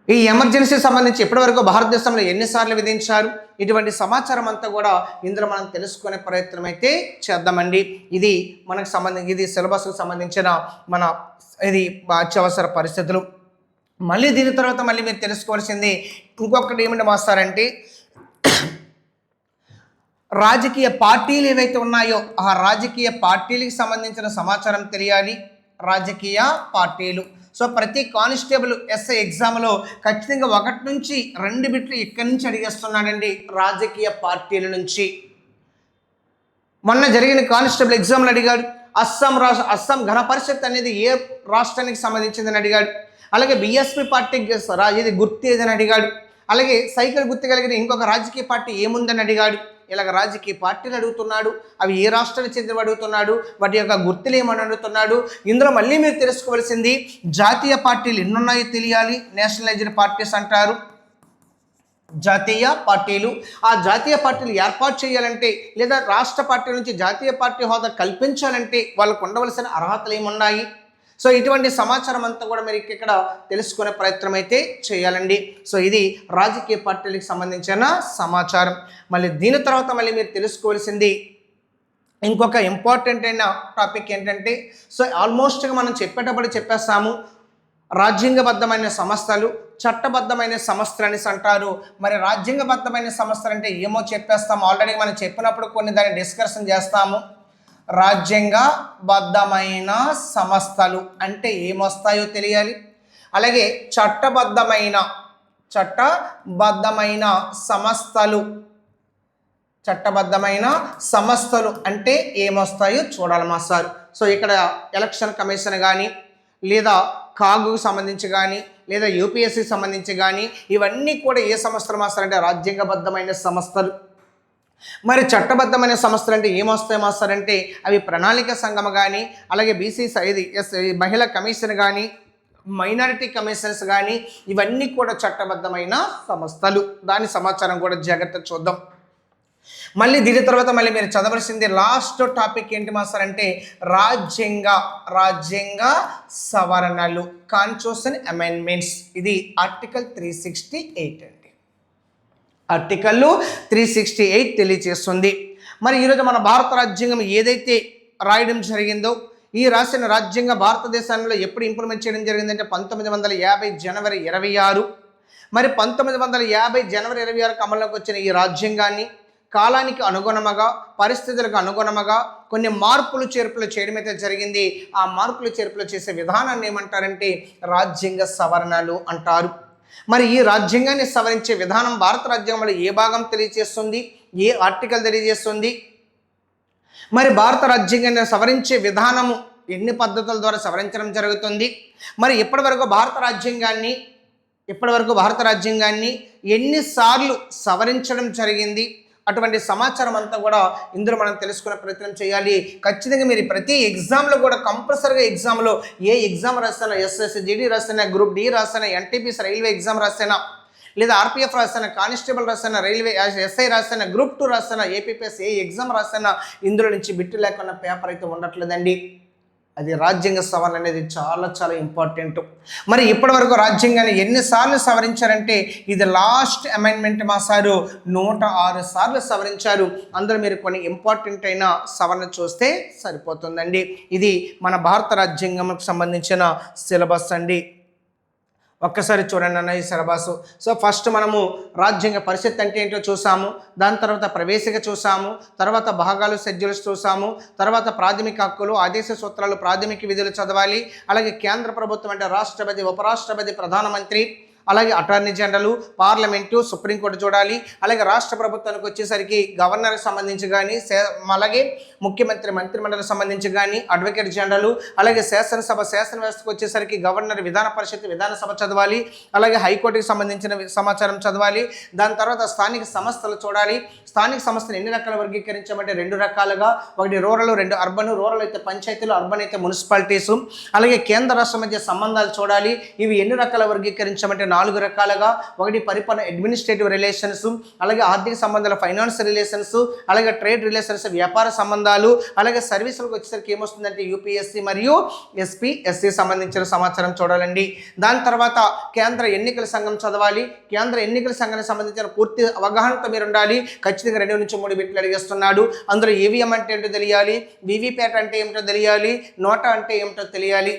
ఈ ఎమర్జెన్సీ సంబంధించి ఇప్పటివరకు భారతదేశంలో ఎన్నిసార్లు విధించారు, ఇటువంటి సమాచారం అంతా కూడా ఇందులో మనం తెలుసుకునే ప్రయత్నం అయితే చేద్దామండి. ఇది మనకు సంబంధించి, ఇది సిలబస్కు సంబంధించిన ఇది అత్యవసర పరిస్థితులు. మళ్ళీ దీని తర్వాత మళ్ళీ మీరు తెలుసుకోవాల్సింది ఇంకొకటి ఏమిటి మాస్తారంటే, రాజకీయ పార్టీలు ఏవైతే ఉన్నాయో ఆ రాజకీయ పార్టీలకు సంబంధించిన సమాచారం తెలియాలి. రాజకీయ పార్టీలు. సో ప్రతి కానిస్టేబుల్ ఎస్ఐ ఎగ్జామ్లో ఖచ్చితంగా 1 నుంచి 2 బిట్లు ఇక్కడి నుంచి అడిగేస్తున్నాడండి, రాజకీయ పార్టీల నుంచి. మొన్న జరిగిన కానిస్టేబుల్ ఎగ్జామ్లు అడిగాడు, అస్సాం ఘన పరిషత్ అనేది ఏ రాష్ట్రానికి సంబంధించిందని అడిగాడు. అలాగే బీఎస్పీ పార్టీకి ఇది గుర్తు ఏదని అడిగాడు. అలాగే సైకిల్ గుర్తు కలిగిన ఇంకొక రాజకీయ పార్టీ ఏముందని అడిగాడు. ఇలాగ రాజకీయ పార్టీలు అడుగుతున్నాడు, అవి ఏ రాష్ట్రానికి చెందిన అడుగుతున్నాడు, వాటి యొక్క గుర్తులు ఏమని అడుగుతున్నాడు. ఇందులో మళ్ళీ మీరు తెలుసుకోవాల్సింది జాతీయ పార్టీలు ఎన్నున్నాయో తెలియాలి, నేషనలైజ్డ్ పార్టీస్ అంటారు. జాతీయ పార్టీలు, ఆ జాతీయ పార్టీలు ఏర్పాటు చేయాలంటే లేదా రాష్ట్ర పార్టీ నుంచి జాతీయ పార్టీ హోదా కల్పించాలంటే వాళ్ళకు ఉండవలసిన అర్హతలు ఏమున్నాయి. సో ఇటువంటి సమాచారం అంతా కూడా మీరు ఇక్కడ తెలుసుకునే ప్రయత్నం అయితే చేయాలండి. సో ఇది రాజకీయ పార్టీలకు సంబంధించిన సమాచారం. మళ్ళీ దీని తర్వాత మళ్ళీ మీరు తెలుసుకోవాల్సింది ఇంకొక ఇంపార్టెంట్ అయిన టాపిక్ ఏంటంటే, సో ఆల్మోస్ట్గా మనం చెప్పేటప్పుడు చెప్పేస్తాము రాజ్యాంగబద్ధమైన సంస్థలు, చట్టబద్ధమైన సంస్థలు అనేసి అంటారు. మరి రాజ్యాంగబద్ధమైన సంస్థలు అంటే ఏమో చెప్పేస్తాము, ఆల్రెడీ మనం చెప్పినప్పుడు కొన్ని దాన్ని డిస్కషన్ చేస్తాము. రాజ్యాంగబద్ధమైన సంస్థలు అంటే ఏమొస్తాయో తెలియాలి. అలాగే చట్టబద్ధమైన సంస్థలు అంటే ఏమొస్తాయో చూడాలి మా సార్. సో ఇక్కడ ఎలక్షన్ కమిషన్ కానీ లేదా కాగుకు సంబంధించి కానీ లేదా యూపీఎస్సీకి సంబంధించి కానీ ఇవన్నీ కూడా ఏ సంస్థలు మాస్తారంటే రాజ్యాంగబద్ధమైన సంస్థలు. మరి చట్టబద్ధమైన సంస్థలు అంటే ఏమొస్తాయి మాస్తారంటే అవి ప్రణాళిక సంఘం కానీ, అలాగే బీసీ మహిళా కమిషన్ కానీ, మైనారిటీ కమిషన్స్ కానీ ఇవన్నీ కూడా చట్టబద్ధమైన సంస్థలు. దాని సమాచారం కూడా జాగ్రత్తగా చూద్దాం. మళ్ళీ దీని తర్వాత మళ్ళీ మీరు చదవలసింది లాస్ట్ టాపిక్ ఏంటి మాస్టర్ అంటే రాజ్యాంగ సవరణలు, కాన్స్టిట్యూషన్ అమెండ్మెంట్స్. ఇది ఆర్టికల్ 368 అండి. ఆర్టికల్ 368 తెలియజేస్తుంది. మరి ఈరోజు మన భారత రాజ్యాంగం ఏదైతే రాయడం జరిగిందో, ఈ రాసిన రాజ్యాంగ భారతదేశంలో ఎప్పుడు ఇంప్లిమెంట్ చేయడం జరిగిందంటే 1950 జనవరి 26. మరి 1950 జనవరి 26 అమల్లోకి వచ్చిన ఈ రాజ్యాంగాన్ని కాలానికి అనుగుణముగా, పరిస్థితులకు అనుగుణముగా కొన్ని మార్పులు చేర్పులు చేయడం అయితే జరిగింది. ఆ మార్పులు చేర్పులు చేసే విధానాన్ని ఏమంటారంటే రాజ్యాంగ సవరణలు అంటారు. మరి ఈ రాజ్యాంగాన్ని సవరించే విధానం భారత రాజ్యాంగంలో ఏ భాగం తెలియజేస్తుంది, ఏ ఆర్టికల్ తెలియజేస్తుంది? మరి భారత రాజ్యాంగాన్ని సవరించే విధానము ఎన్ని పద్ధతుల ద్వారా సవరించడం జరుగుతుంది? మరి ఇప్పటివరకు భారత రాజ్యాంగాన్ని ఎన్నిసార్లు సవరించడం జరిగింది? అటువంటి సమాచారం అంతా కూడా ఇందులో మనం తెలుసుకునే ప్రయత్నం చేయాలి. ఖచ్చితంగా మీరు ప్రతి ఎగ్జామ్లో కూడా కంపల్సరీగా ఎగ్జామ్లో ఏ ఎగ్జామ్ రాసినా, ఎస్ఎస్సి జీడీ రాసినా, గ్రూప్ డి రాసినా, ఎన్టీపీసీ రైల్వే ఎగ్జామ్ రాసినా, లేదా ఆర్పిఎఫ్ రాసినా, కానిస్టేబుల్ రాసినా, రైల్వే ఎస్ఐ రాసినా, గ్రూప్ 2 రాసినా, ఏపీపీఎస్ ఏ ఎగ్జామ్ రాసినా ఇందులో నుంచి బిట్టు లేకుండా పేపర్ అయితే ఉండట్లేదండి. అది రాజ్యాంగ సవరణ అనేది చాలా చాలా ఇంపార్టెంట్. మరి ఇప్పటివరకు రాజ్యాంగాన్ని ఎన్నిసార్లు సవరించారంటే ఇది లాస్ట్ అమెండ్మెంట్ మా సారు 106 సార్లు సవరించారు. అందులో మీరు కొన్ని ఇంపార్టెంట్ అయిన సవరణ చూస్తే సరిపోతుందండి. ఇది మన భారత రాజ్యాంగంకు సంబంధించిన సిలబస్ అండి. ఒక్కసారి చూడండి అన్న ఈ సిలబస్. సో ఫస్ట్ మనము రాజ్యాంగ పరిషత్ అంటే ఏంటో చూసాము, దాని తర్వాత ప్రవేశిక చూసాము, తర్వాత భాగాలు షెడ్యూల్స్ చూసాము, తర్వాత ప్రాథమిక హక్కులు, ఆదేశ సూత్రాలు, ప్రాథమిక విధులు చదవాలి. అలాగే కేంద్ర ప్రభుత్వం అంటే రాష్ట్రపతి, ఉపరాష్ట్రపతి, ప్రధానమంత్రి, అలాగే అటార్నీ జనరల్, పార్లమెంటు, సుప్రీంకోర్టు చూడాలి. అలాగే రాష్ట్ర ప్రభుత్వానికి వచ్చేసరికి గవర్నర్కి సంబంధించి కానీ, అలాగే ముఖ్యమంత్రి, మంత్రిమండలికి సంబంధించి కానీ, అడ్వకేట్ జనరల్, అలాగే శాసన వ్యవస్థకు వచ్చేసరికి గవర్నర్, విధాన పరిషత్, విధానసభ చదవాలి. అలాగే హైకోర్టుకి సంబంధించిన సమాచారం చదవాలి. దాని తర్వాత స్థానిక సంస్థలు చూడాలి. స్థానిక సంస్థలు ఎన్ని రకాల వర్గీకరించామంటే 2 రకాలుగా, ఒకటి రూరల్, 2 అర్బన్. రూరల్ అయితే పంచాయతీలు, అర్బన్ అయితే మున్సిపాలిటీసు. అలాగే కేంద్ర రాష్ట్ర మధ్య సంబంధాలు చూడాలి. ఇవి ఎన్ని రకాల వర్గీకరించామంటే 4 రకాలుగా, ఒకటి పరిపాలన అడ్మినిస్ట్రేటివ్ రిలేషన్స్, అలాగే ఆర్థిక సంబంధాలు ఫైనాన్స్ రిలేషన్స్, అలాగే ట్రేడ్ రిలేషన్స్ వ్యాపార సంబంధాలు, అలాగే సర్వీసులకు వచ్చేసరికి ఏమొస్తుందంటే యూపీఎస్సీ మరియు ఎస్పీఎస్సీ సంబంధించిన సమాచారం చూడాలండి. దాని తర్వాత కేంద్ర ఎన్నికల సంఘం చదవాలి. కేంద్ర ఎన్నికల సంఘానికి సంబంధించిన పూర్తి అవగాహనతో మీరు ఉండాలి. ఖచ్చితంగా 2 నుంచి 3 బిట్లు అడిగేస్తున్నాడు. అందులో ఈవీఎం అంటే ఏంటో తెలియాలి, వీవీప్యాట్ అంటే ఏమిటో తెలియాలి, నోటా అంటే ఏమిటో తెలియాలి.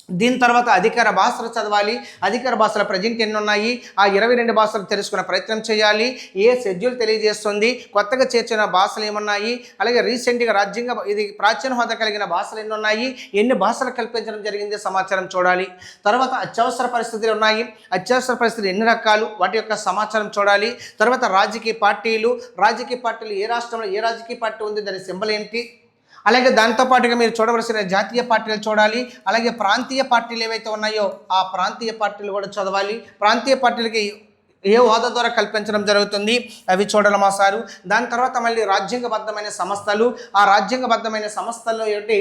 దీని తర్వాత అధికార భాషలు చదవాలి. అధికార భాషల ప్రజెంట్ ఎన్ని ఉన్నాయి, ఆ 22 భాషలు తెలుసుకునే ప్రయత్నం చేయాలి. ఏ షెడ్యూల్ తెలియజేస్తుంది, కొత్తగా చేర్చిన భాషలు ఏమున్నాయి, అలాగే రీసెంట్గా రాజ్యాంగ ఇది ప్రాచీన హోదా కలిగిన భాషలు ఎన్ని ఉన్నాయి, ఎన్ని భాషలు కల్పించడం జరిగింది సమాచారం చూడాలి. తర్వాత అత్యవసర పరిస్థితులు ఉన్నాయి, అత్యవసర పరిస్థితులు ఎన్ని రకాలు, వాటి యొక్క సమాచారం చూడాలి. తర్వాత రాజకీయ పార్టీలు ఏ రాష్ట్రంలో ఏ రాజకీయ పార్టీ ఉంది, దాని సింబల్ ఏంటి, అలాగే దాంతోపాటుగా మీరు చూడవలసిన జాతీయ పార్టీలు చూడాలి. అలాగే ప్రాంతీయ పార్టీలు ఏవైతే ఉన్నాయో ఆ ప్రాంతీయ పార్టీలు కూడా చదవాలి. ప్రాంతీయ పార్టీలకి ఏ హోదా ద్వారా కల్పించడం జరుగుతుంది అవి చూడాలి మా సారు. దాని తర్వాత మళ్ళీ రాజ్యాంగబద్ధమైన సంస్థలు, ఆ రాజ్యాంగబద్ధమైన సంస్థల్లో ఏంటి,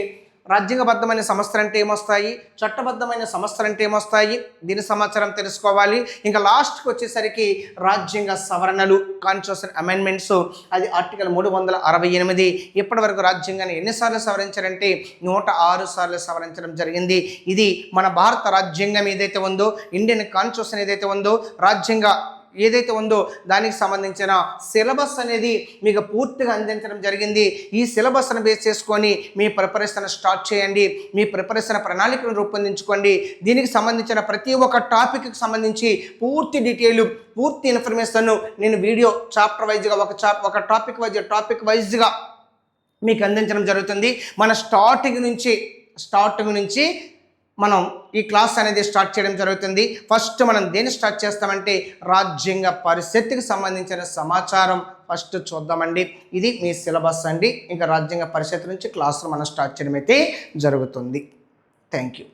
రాజ్యాంగబద్ధమైన సంస్థలు అంటే ఏమొస్తాయి, చట్టబద్ధమైన సంస్థలు అంటే ఏమొస్తాయి, దీని సమాచారం తెలుసుకోవాలి. ఇంకా లాస్ట్కి వచ్చేసరికి రాజ్యాంగ సవరణలు, కాన్స్టిట్యూషన్ అమెండ్మెంట్స్, అది ఆర్టికల్ 368. ఇప్పటి వరకు రాజ్యాంగాన్ని ఎన్నిసార్లు సవరించారంటే 106 సార్లు సవరించడం జరిగింది. ఇది మన భారత రాజ్యాంగం ఏదైతే ఉందో, ఇండియన్ కాన్స్టిట్యూషన్ ఏదైతే ఉందో, రాజ్యాంగ ఏదైతే ఉందో దానికి సంబంధించిన సిలబస్ అనేది మీకు పూర్తిగా అందించడం జరిగింది. ఈ సిలబస్ను బేస్ చేసుకొని మీ ప్రిపరేషన్ స్టార్ట్ చేయండి, మీ ప్రిపరేషన్ ప్రణాళికను రూపొందించుకోండి. దీనికి సంబంధించిన ప్రతి ఒక్క టాపిక్కి సంబంధించి పూర్తి డీటెయిల్, పూర్తి ఇన్ఫర్మేషన్ను నేను వీడియో చాప్టర్ వైజ్గా ఒక టాపిక్ వైజ్గా మీకు అందించడం జరుగుతుంది. మన స్టార్టింగ్ నుంచి మనం ఈ క్లాస్ అనేది స్టార్ట్ చేయడం జరుగుతుంది. ఫస్ట్ మనం దేన్ని స్టార్ట్ చేస్తామంటే రాజ్యాంగ పరిషత్తుకి సంబంధించిన సమాచారం ఫస్ట్ చూద్దామండి. ఇది మీ సిలబస్ అండి. ఇంకా రాజ్యాంగ పరిషత్ నుంచి క్లాసులు మనం స్టార్ట్ చేయడం అయితే జరుగుతుంది. Thank you.